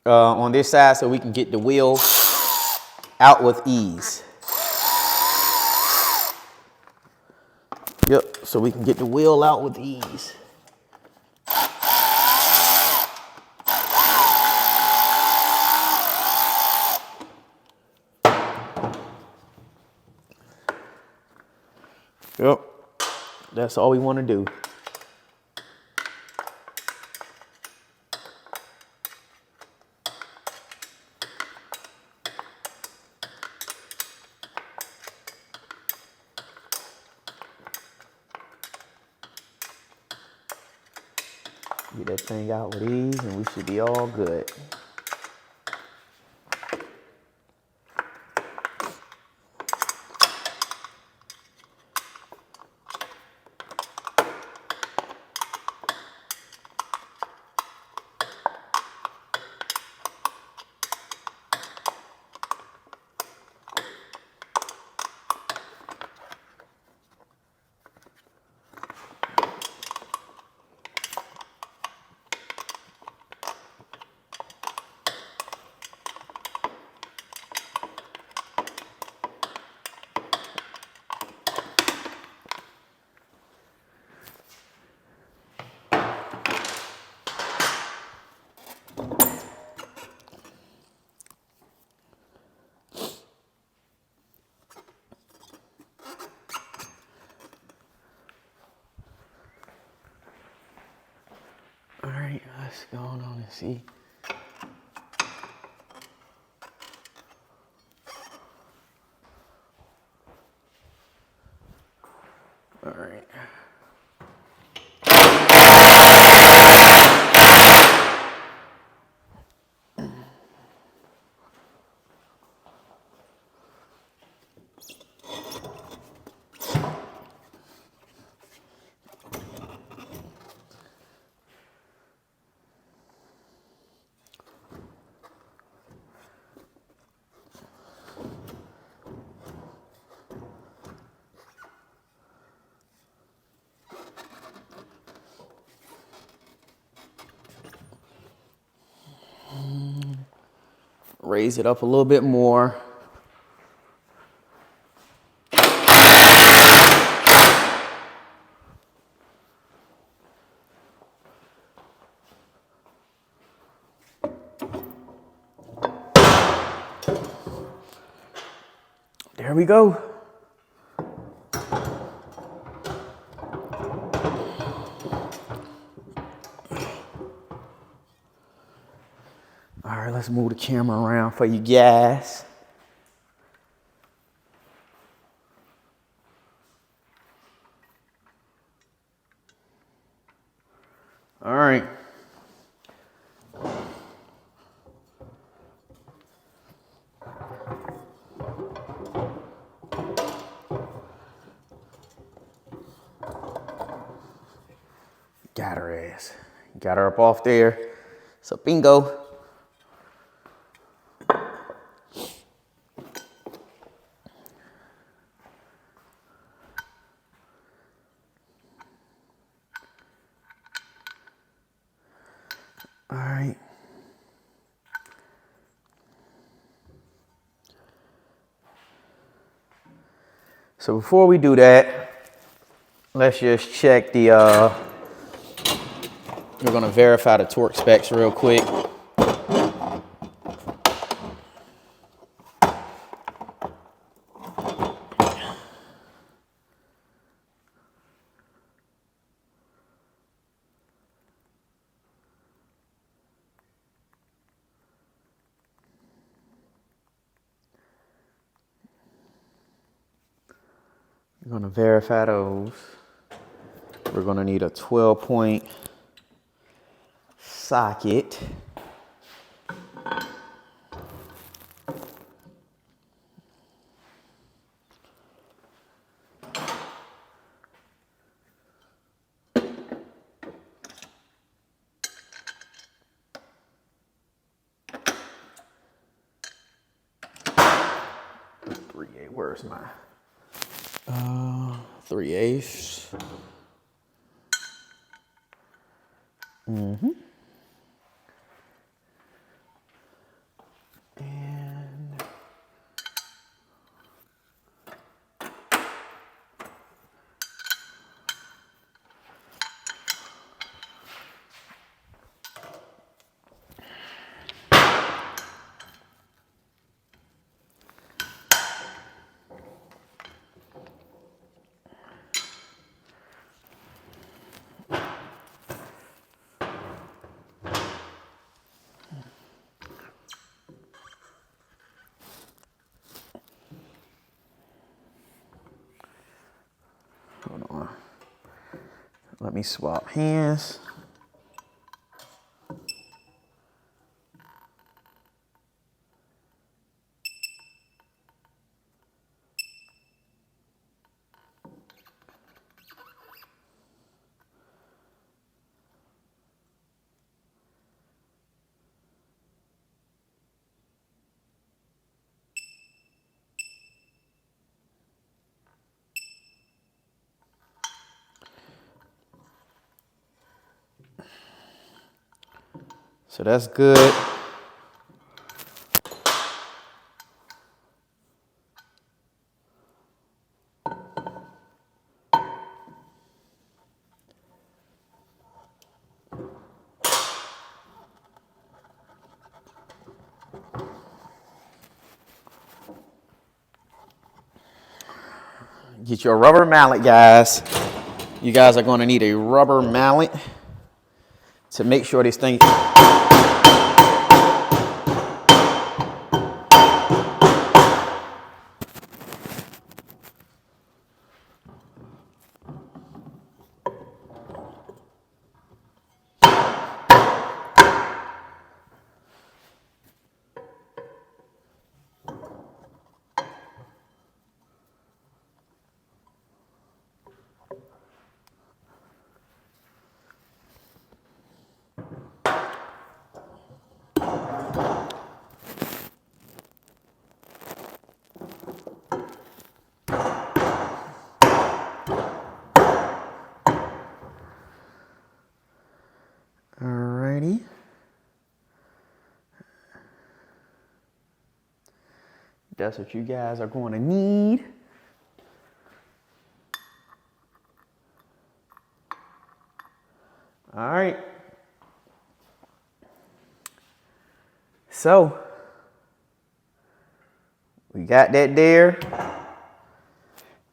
on this side so we can get the wheel out with ease. Yep, so we can get the wheel out with ease. Yep, that's all we want to do. Get that thing out with ease and we should be all good. All right, let's go on and see. All right. Raise it up a little bit more. There we go. All right, let's move the camera around for you guys. All right. Got her ass. Got her up off there. So bingo. All right. So before we do that, let's just check the, we're gonna verify the torque specs real quick. We're gonna verify those. We're gonna need a 12-point socket. right, where's my 3/8? And hold on. Let me swap hands. So that's good. Get your rubber mallet, guys. You guys are going to need a rubber mallet to make sure this thing. Alrighty. That's what you guys are going to need. All right. So we got that there.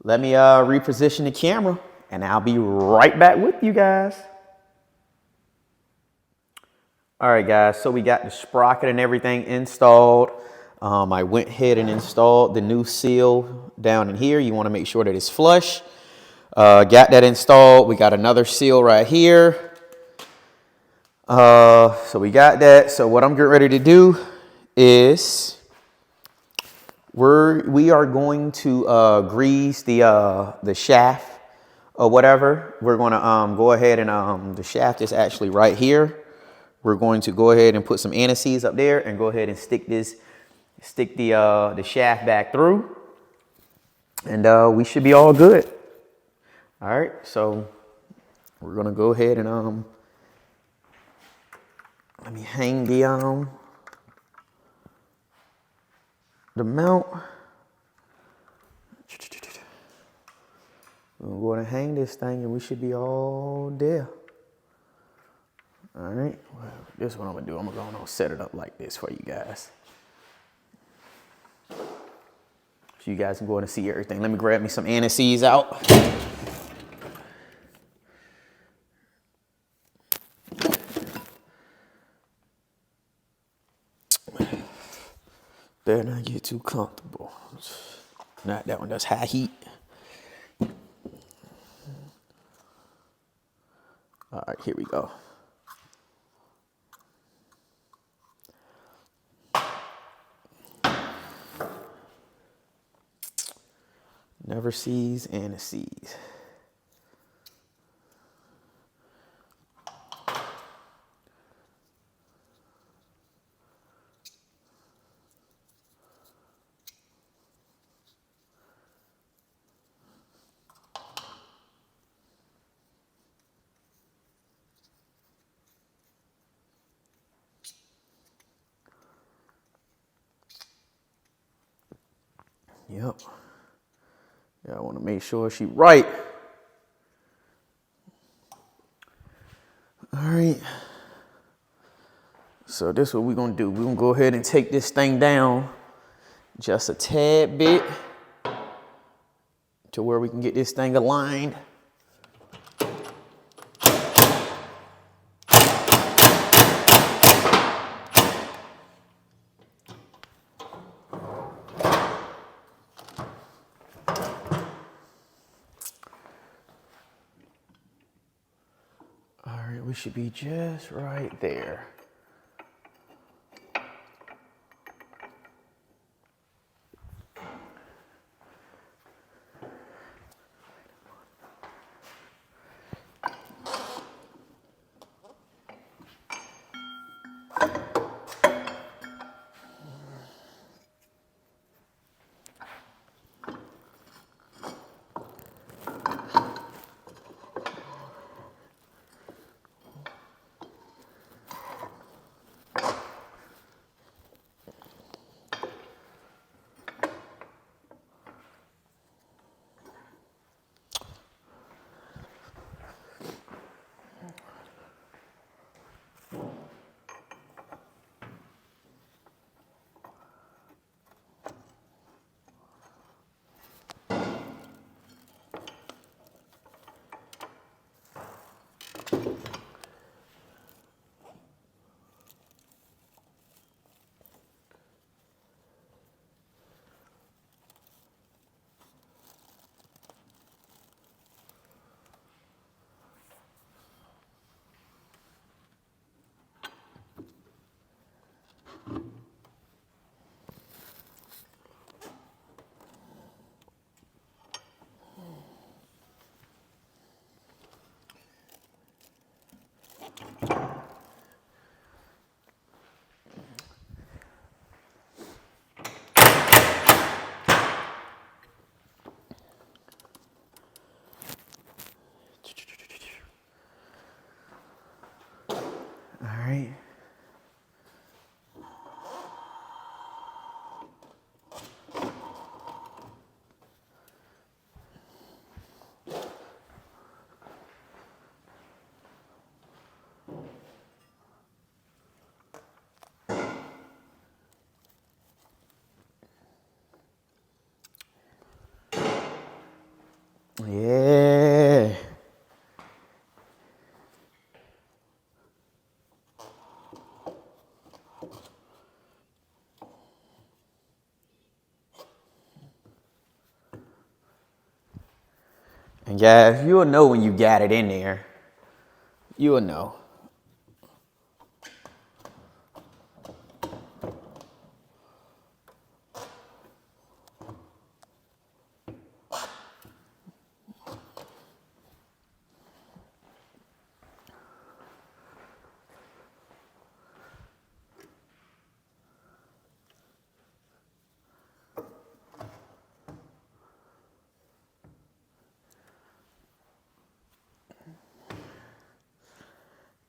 Let me reposition the camera and I'll be right back with you guys. All right, guys, so we got the sprocket and everything installed. I went ahead and installed the new seal down in here. You want to make sure that it's flush. Got that installed. We got another seal right here. So we got that. So what I'm getting ready to do is we are going to grease the shaft or whatever. We're going to go ahead and the shaft is actually right here. We're going to go ahead and put some anti-seize up there and go ahead and stick the shaft back through, and we should be all good. All right, so we're gonna go ahead and let me hang the mount. We're going to hang this thing and we should be all there. All right, well, this is what I'm gonna do. I'm gonna set it up like this for you guys. So you guys can go and see everything. Let me grab me some anti-seize out. Better not get too comfortable. Not that one, that's high heat. All right, here we go. Never seize anti-seize. Yep. Yeah, I want to make sure she's right. All right. So this is what we're gonna do. We're gonna go ahead and take this thing down just a tad bit to where we can get this thing aligned. All right, we should be just right there. All right. Yeah. And guys, you'll know when you got it in there. You'll know.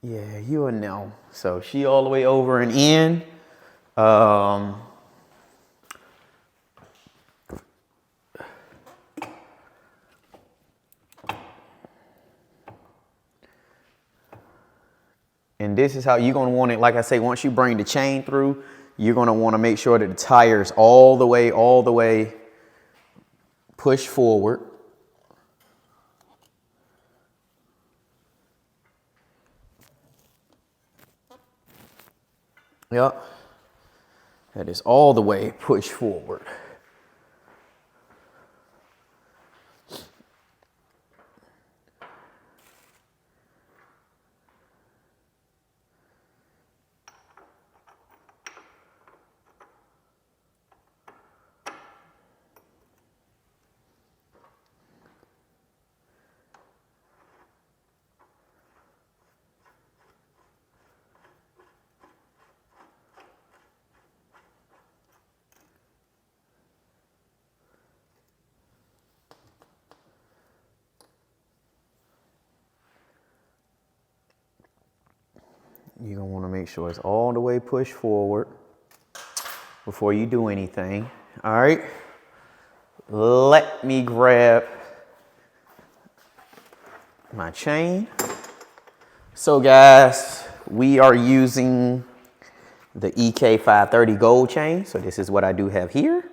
Yeah, you'll know. So she all the way over and in. And this is how you're going to want it. Like I say, once you bring the chain through, you're going to want to make sure that the tire's all the way push forward. Yep. That is all the way push forward. You're going to want to make sure it's all the way pushed forward before you do anything. All right. let me grab my chain. So guys, we are using the EK 530 gold chain. So this is what I do have here.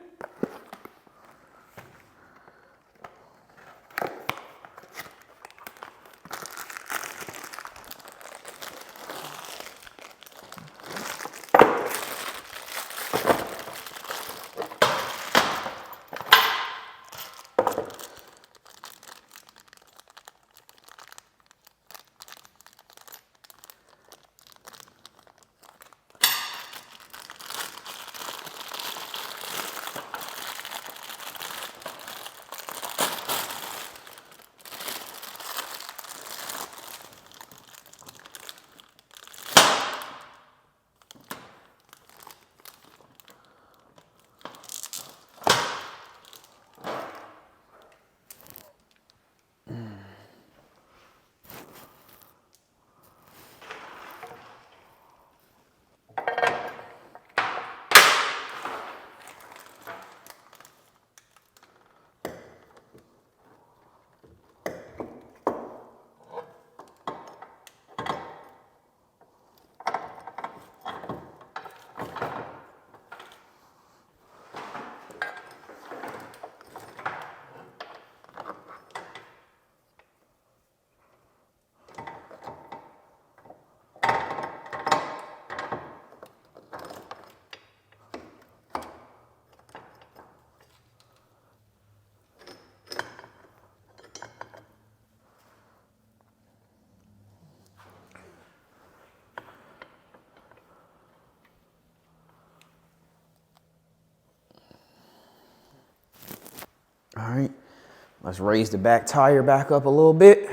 All right, let's raise the back tire back up a little bit.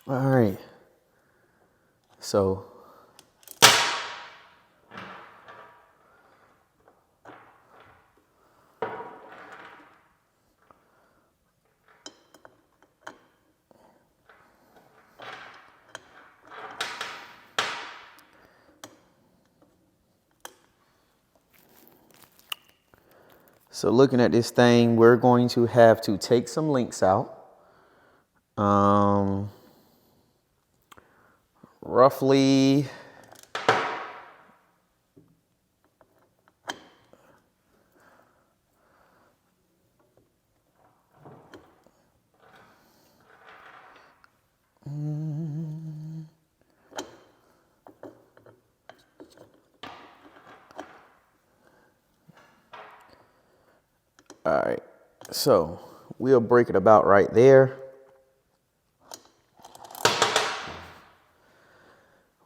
All right, so looking at this thing, we're going to have to take some links out. Roughly all right, so we'll break it about right there.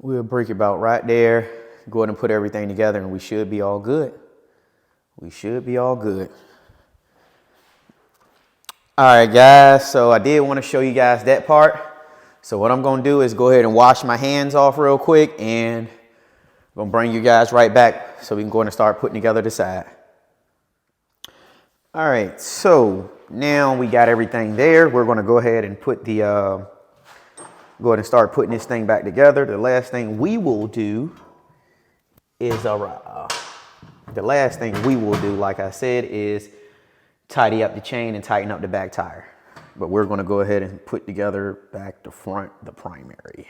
We'll break it about right there. Go ahead and put everything together and we should be all good. We should be all good. All right, guys, so I did want to show you guys that part. So what I'm going to do is go ahead and wash my hands off real quick, and I'm going to bring you guys right back so we can go ahead and start putting together the side. All right, so now we got everything there. We're going to go ahead and put the Go ahead and start putting this thing back together. The last thing we will do is, like I said, is tidy up the chain and tighten up the back tire. But we're gonna go ahead and put together back to front, the primary.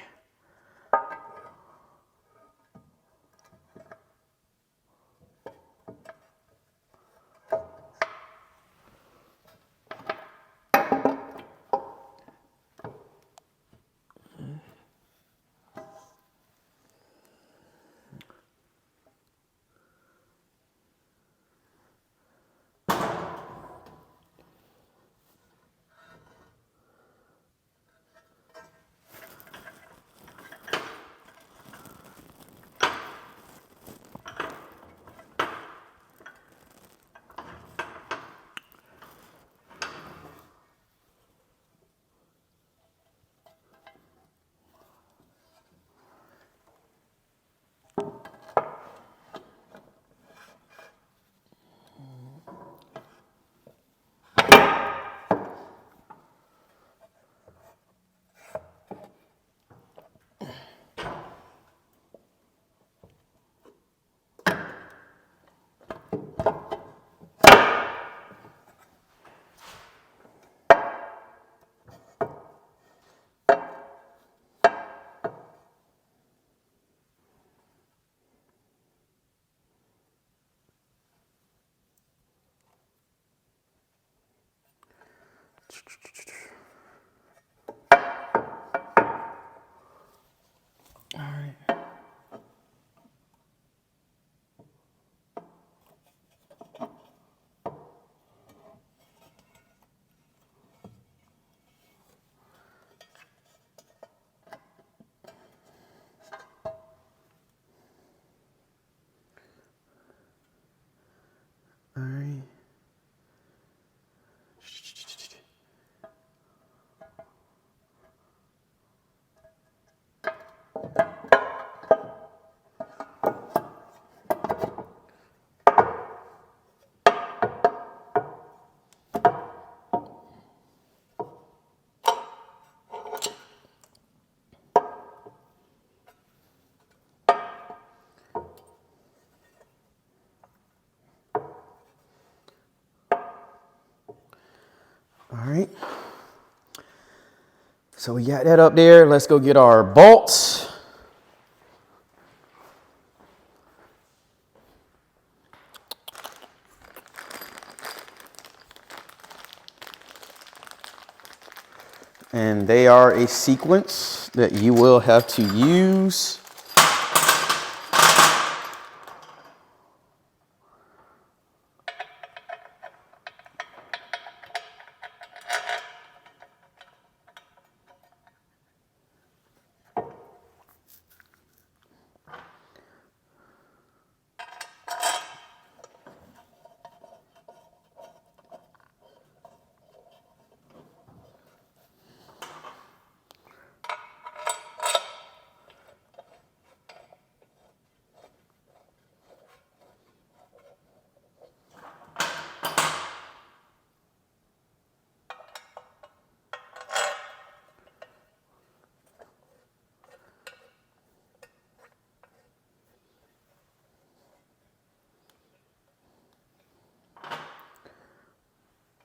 All right. All right. All right. So we got that up there. Let's go get our bolts. And they are a sequence that you will have to use.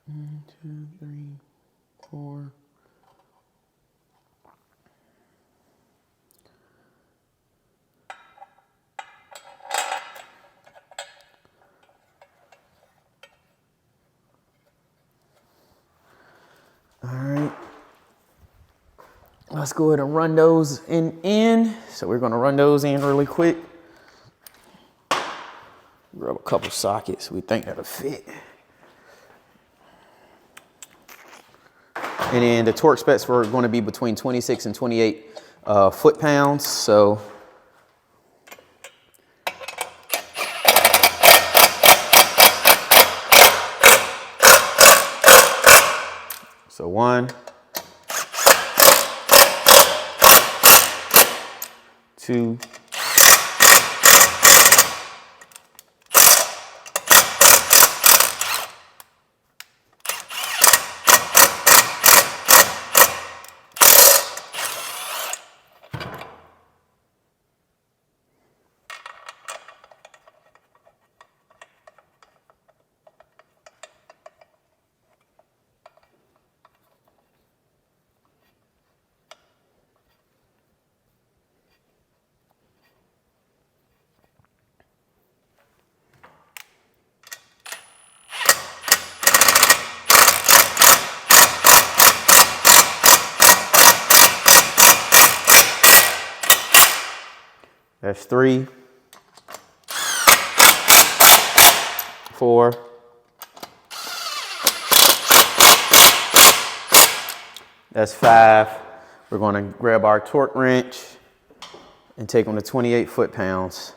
One, two, three, four. All right. Let's go ahead and run those in. So we're gonna run those in really quick. Grab a couple sockets we think that'll fit. And then the torque specs were going to be between 26 and 28 foot-pounds. So one, two, That's 3, 4, that's 5. We're gonna grab our torque wrench and take on the 28 foot-pounds.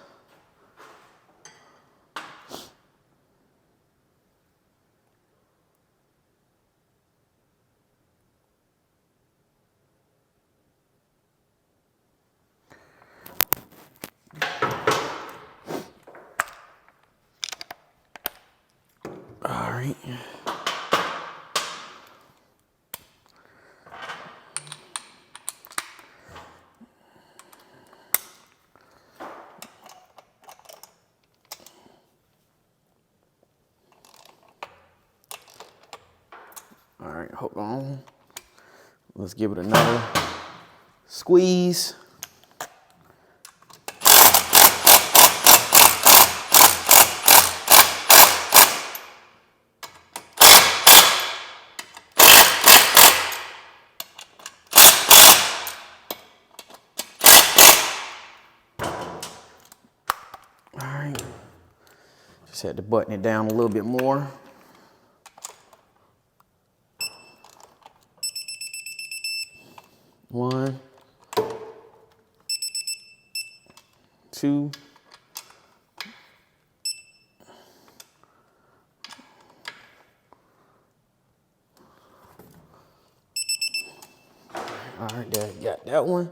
All right. All right, hold on. Let's give it another squeeze. All right, just had to button it down a little bit more. One, 2, all right, there, got that one.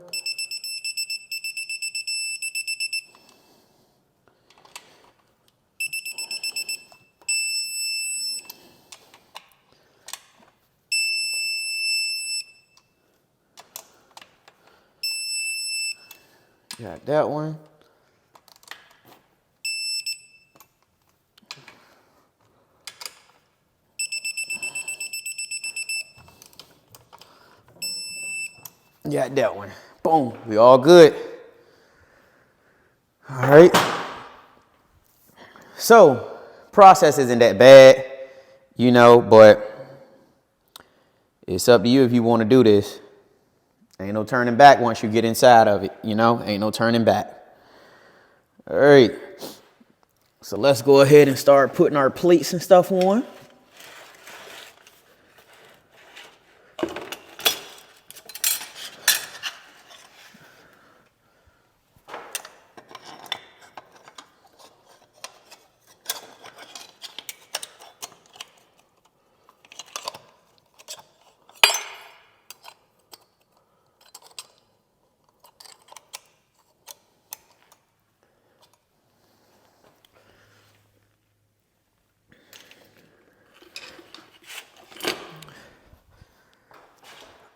Got that one. Got that one. Boom, we all good. All right. So, process isn't that bad, you know, but it's up to you if you want to do this. Ain't no turning back once you get inside of it, you know? Ain't no turning back. All right. So let's go ahead and start putting our plates and stuff on.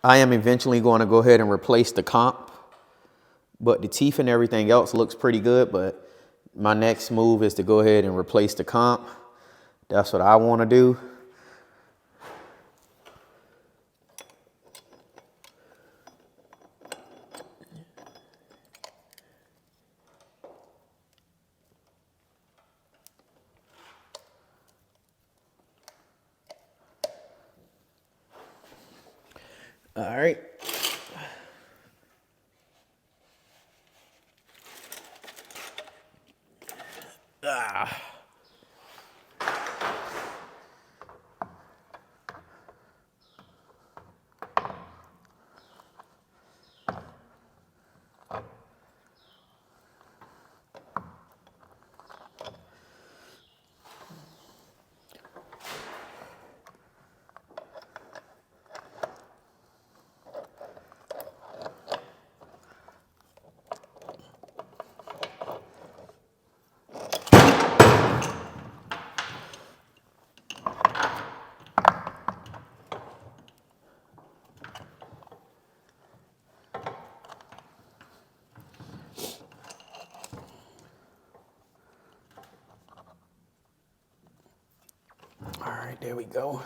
I am eventually going to go ahead and replace the comp, but the teeth and everything else looks pretty good. But my next move is to go ahead and replace the comp. That's what I want to do. All right. All right, there we go.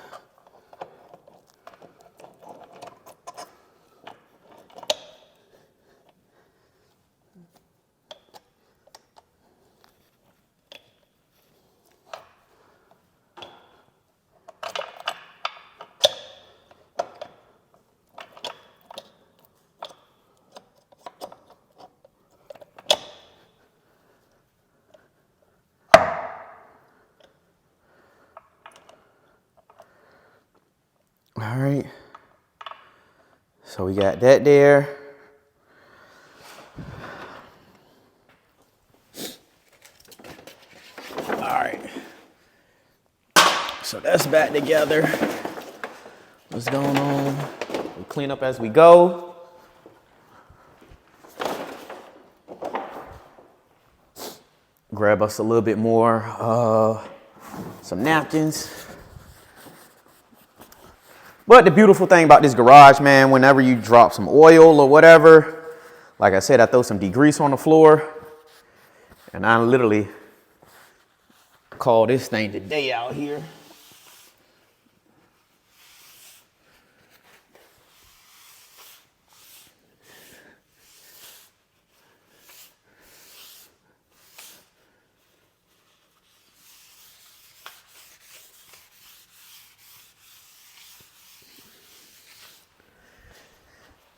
All right. So we got that there. All right. So that's back together. What's going on? We clean up as we go. Grab us a little bit more, some napkins. But the beautiful thing about this garage, man, whenever you drop some oil or whatever, like I said, I throw some degrease on the floor, and I literally call this thing today out here.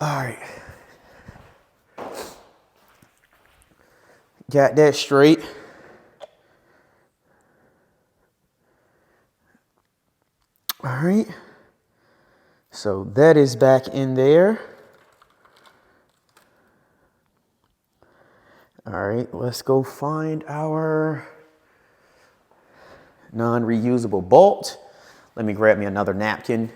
All right. Got that straight. All right. So that is back in there. All right, let's go find our non-reusable bolt. Let me grab me another napkin.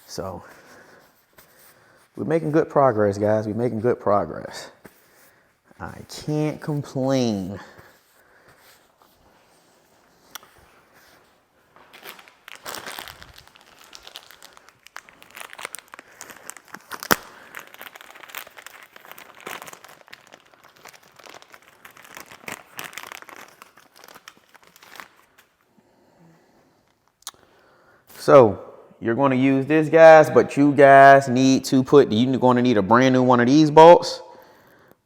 So we're making good progress, guys. We're making good progress. I can't complain. So you're going to use this, guys, but you guys need to you're going to need a brand new one of these bolts,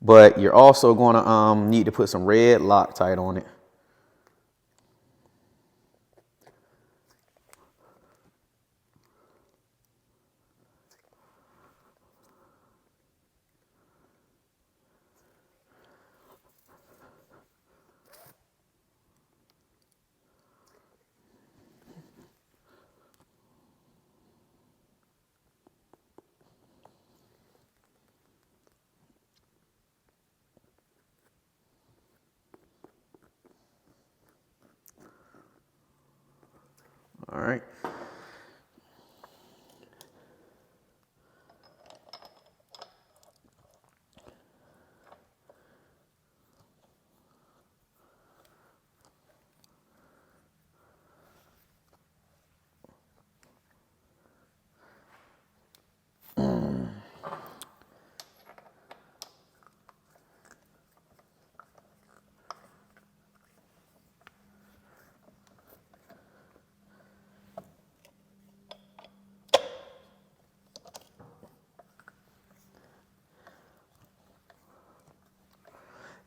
but you're also going to need to put some red Loctite on it. All right.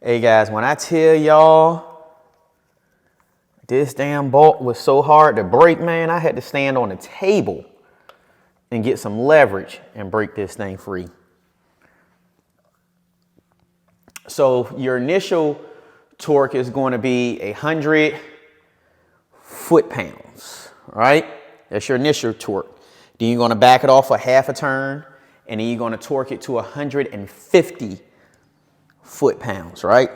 Hey guys, when I tell y'all this damn bolt was so hard to break, man, I had to stand on the table and get some leverage and break this thing free. So your initial torque is going to be 100 foot-pounds, right? That's your initial torque. Then you're going to back it off a half a turn, and then you're going to torque it to 150 foot-pounds, right?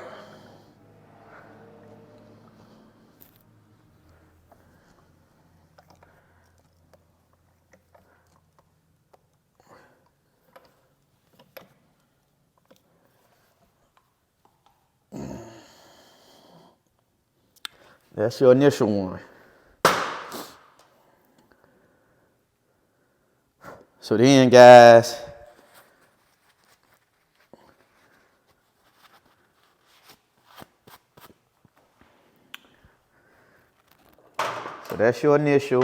That's your initial one. So then, guys, so that's your initial.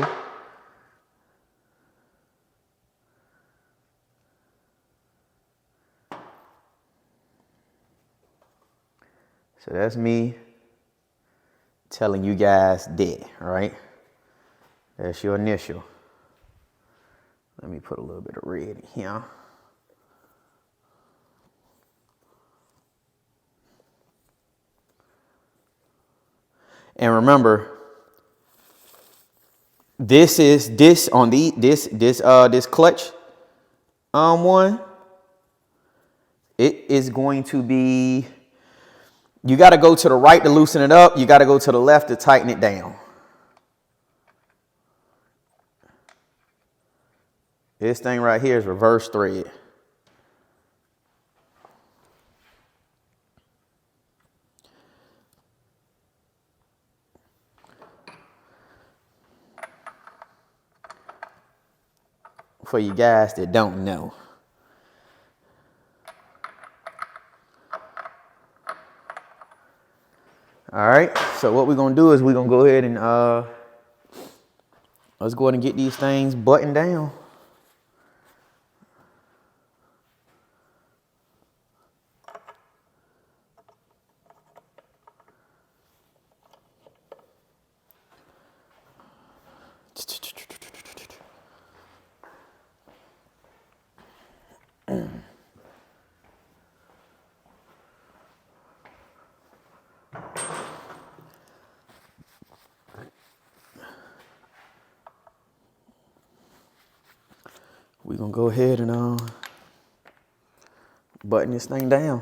So that's me telling you guys that, right? That's your initial. Let me put a little bit of red in here. And remember, this clutch one, it is going to be, you got to go to the right to loosen it up. You got to go to the left to tighten it down. This thing right here is reverse thread. For you guys that don't know. All right, so what we're gonna do is we're gonna go ahead and let's go ahead and get these things buttoned down. We're gonna go ahead and button this thing down.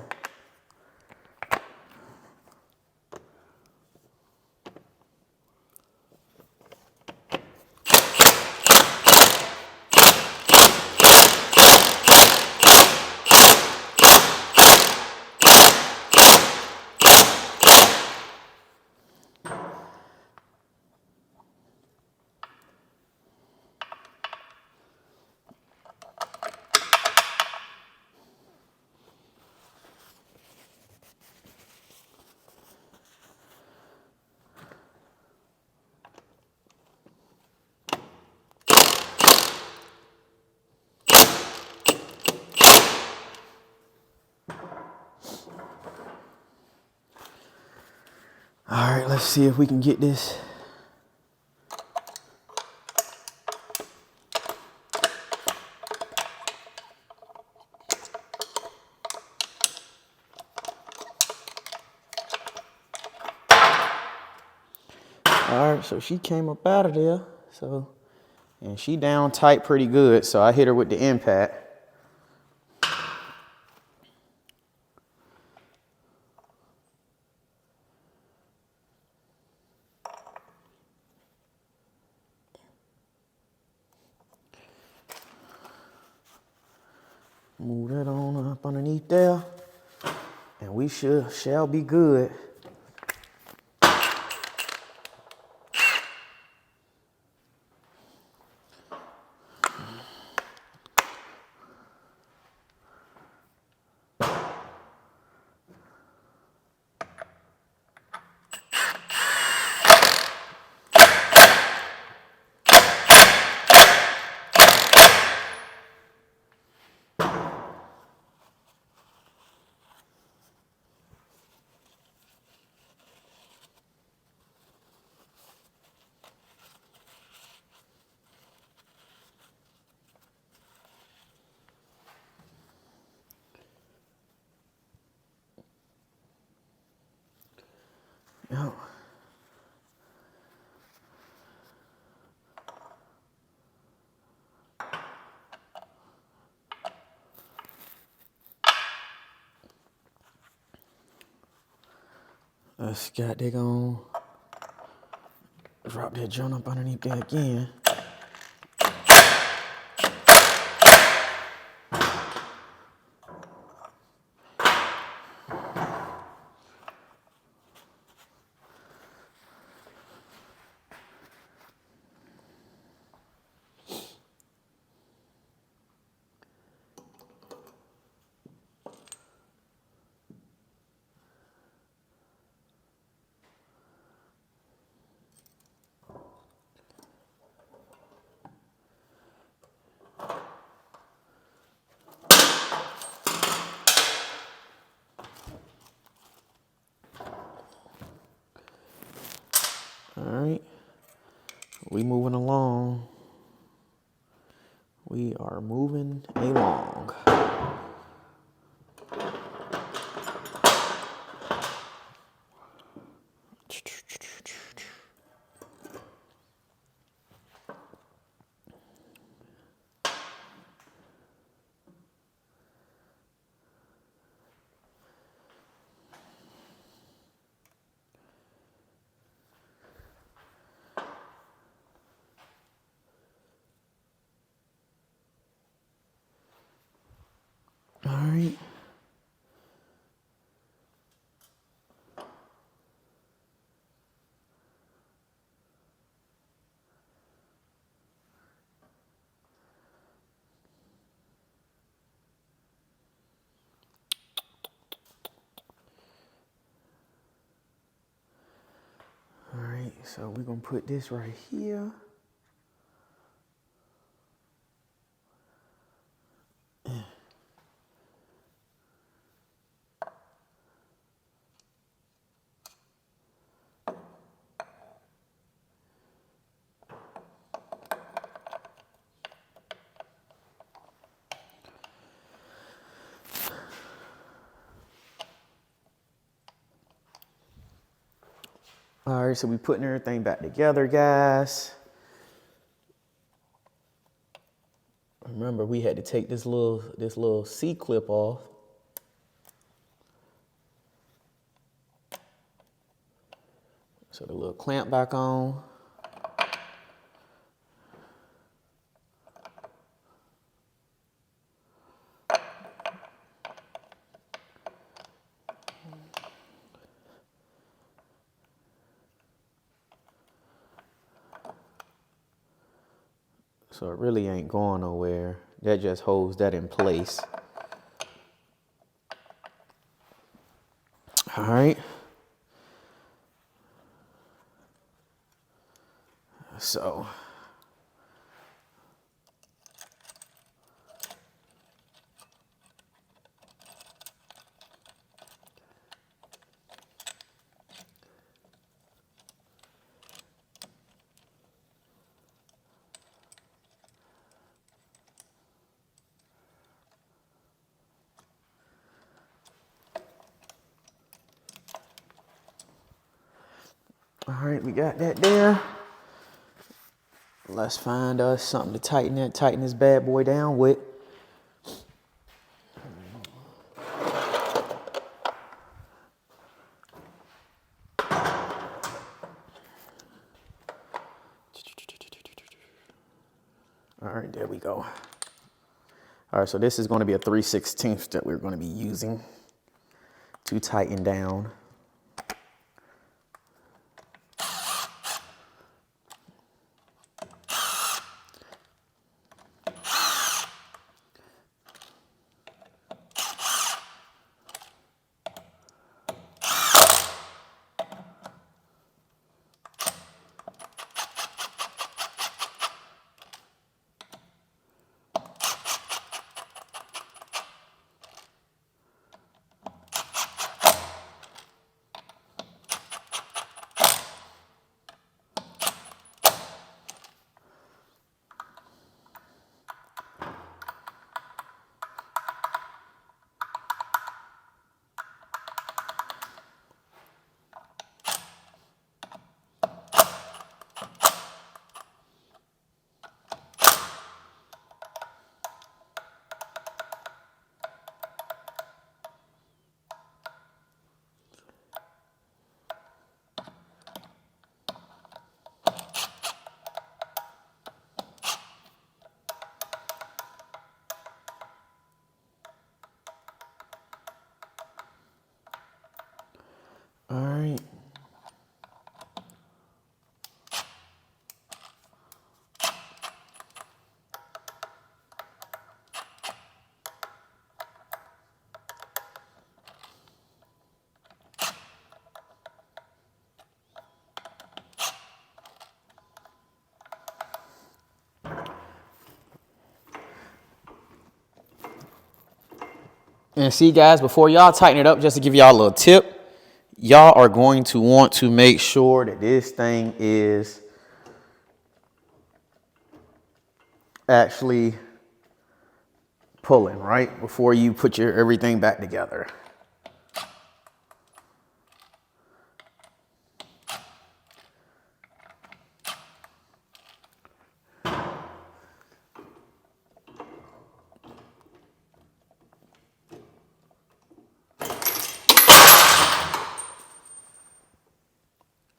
All right, let's see if we can get this. All right, so she came up out of there, and she down tight pretty good, so I hit her with the impact. Move that on up underneath there, and we shall be good. Yep. Let's got that on. Drop that joint up underneath there again. All right, we moving along. We are moving along. So we're gonna put this right here. All right, so we're putting everything back together, guys. Remember, we had to take this little C-clip off. So the little clamp back on. So it really ain't going nowhere. That just holds that in place. All right. So all right, we got that there. Let's find us something to tighten this bad boy down with. All right, there we go. All right, so this is going to be a 3/16 that we're going to be using to tighten down. All right. And see, guys, before y'all tighten it up, just to give y'all a little tip, y'all are going to want to make sure that this thing is actually pulling, right? Before you put your everything back together.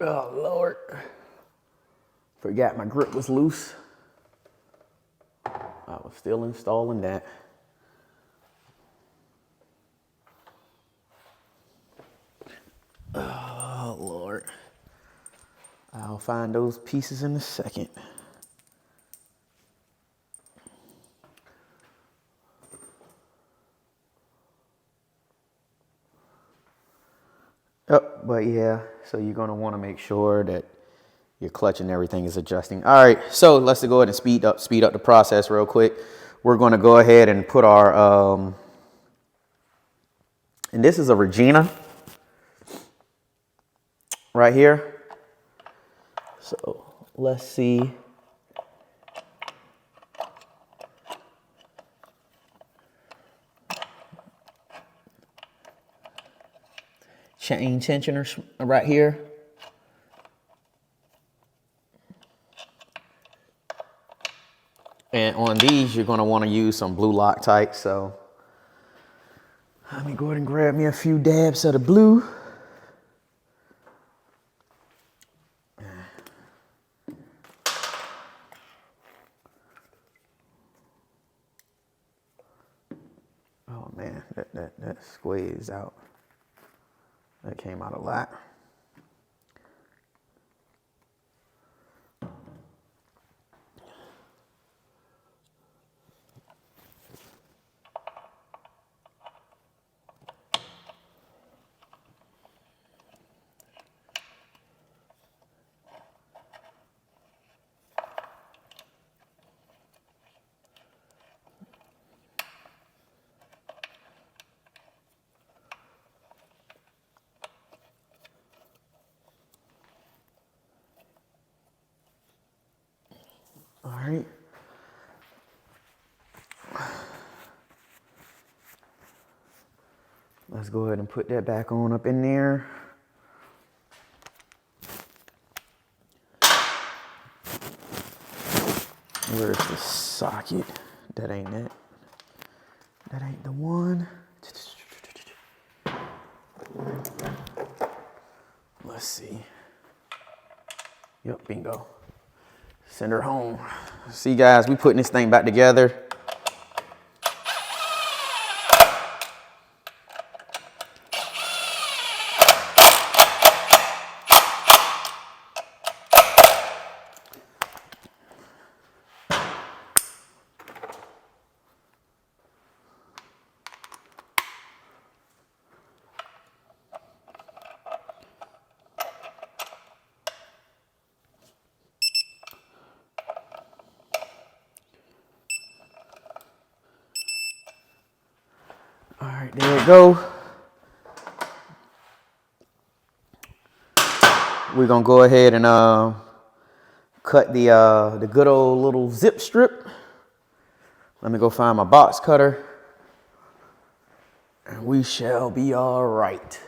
Oh, Lord. Forgot my grip was loose. I was still installing that. Oh, Lord. I'll find those pieces in a second. Oh, but yeah, so you're going to want to make sure that your clutch and everything is adjusting. All right, so let's go ahead and speed up the process real quick. We're going to go ahead and put our, and this is a Regina right here. So let's see. Chain tensioners right here. And on these, you're going to want to use some blue Loctite. So let me go ahead and grab me a few dabs of the blue. Oh man, that squeezed out. That came out a lot. All right. Let's go ahead and put that back on up in there. Where's the socket? That ain't it. That ain't the one. Let's see. Yep, bingo. Send her home. See, guys, we putting this thing back together. All right, there we go. We're gonna go ahead and cut the good old little zip strip. Let me go find my box cutter, and we shall be all right.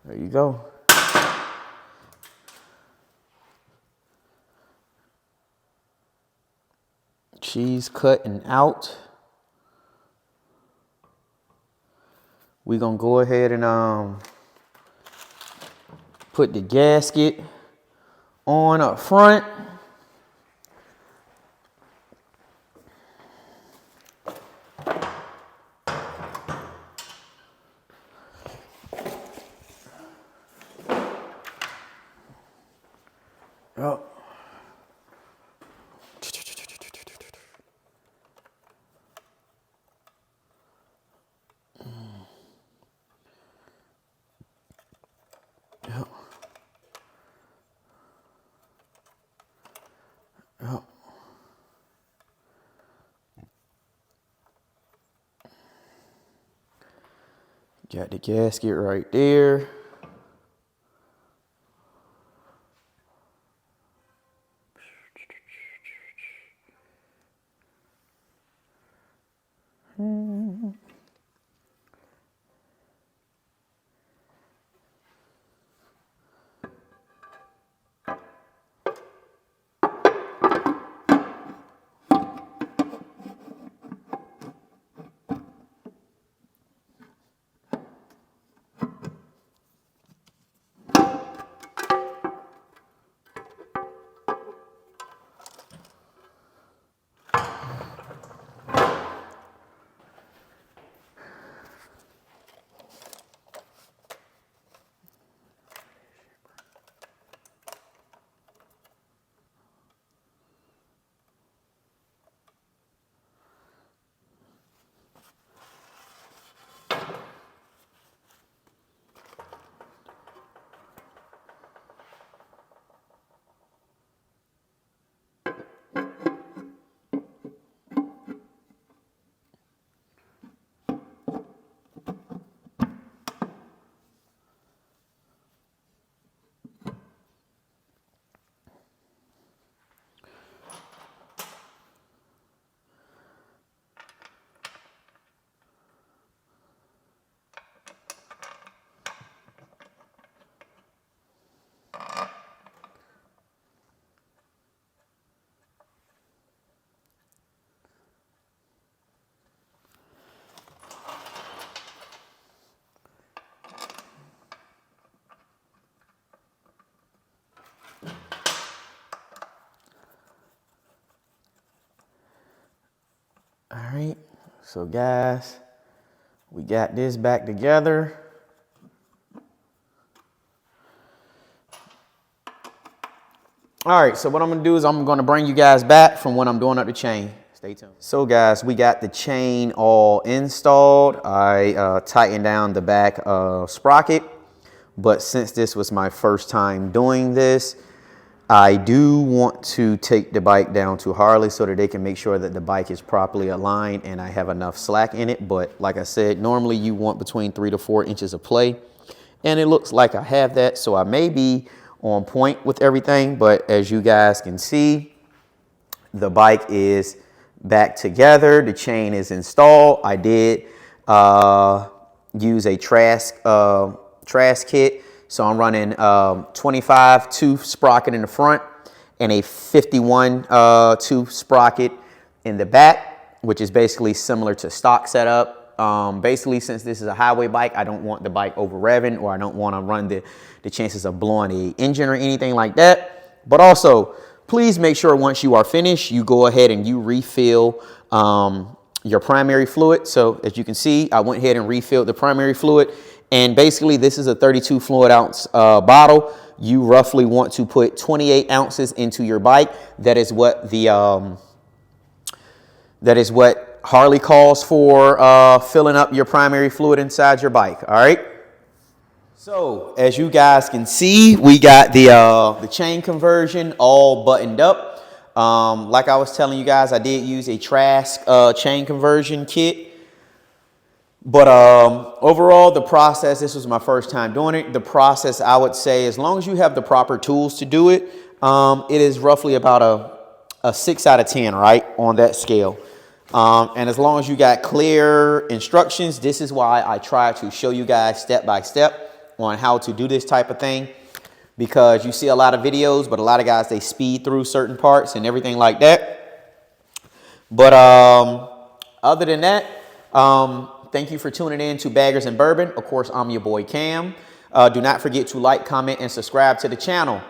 There you go. Cheese cutting out. We're gonna go ahead and put the gasket on up front. Oh. Yep. Yep. Got the gasket right there. All right, so guys, we got this back together. All right, so what I'm gonna do is I'm gonna bring you guys back from when I'm doing up the chain. Stay tuned. So guys, we got the chain all installed. I tightened down the back sprocket, but since this was my first time doing this, I do want to take the bike down to Harley so that they can make sure that the bike is properly aligned and I have enough slack in it. But like I said, normally you want between 3 to 4 inches of play, and it looks like I have that, so I may be on point with everything. But as you guys can see, the bike is back together. The chain is installed. I did use a Trask kit. So I'm running 25 tooth sprocket in the front and a 51 tooth sprocket in the back, which is basically similar to stock setup. Basically, since this is a highway bike, I don't want the bike over revving, or I don't want to run the chances of blowing the engine or anything like that. But also, please make sure once you are finished, you go ahead and you refill your primary fluid. So as you can see, I went ahead and refilled the primary fluid. And basically, this is a 32 fluid ounce bottle. You roughly want to put 28 ounces into your bike. That is what Harley calls for filling up your primary fluid inside your bike. All right. So as you guys can see, we got the chain conversion all buttoned up. Like I was telling you guys, I did use a Trask chain conversion kit. But overall, the process, this was my first time doing it. The process, I would say, as long as you have the proper tools to do it, it is roughly about a 6 out of 10, right, on that scale. And as long as you got clear instructions, this is why I try to show you guys step by step on how to do this type of thing. Because you see a lot of videos, but a lot of guys, they speed through certain parts and everything like that. But other than that, thank you for tuning in to Baggers and Bourbon. Of course, I'm your boy Cam. Do not forget to like, comment, and subscribe to the channel.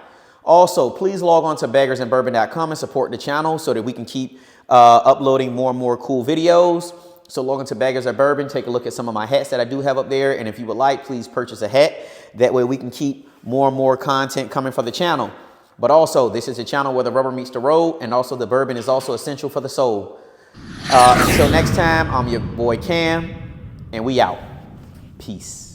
Also, please log on to baggersandbourbon.com and support the channel so that we can keep uploading more and more cool videos. So log on to Baggers and Bourbon, take a look at some of my hats that I do have up there. And if you would like, please purchase a hat. That way we can keep more and more content coming for the channel. But also, this is a channel where the rubber meets the road, and also the bourbon is also essential for the soul. Until next time, I'm your boy Cam, and we out. Peace.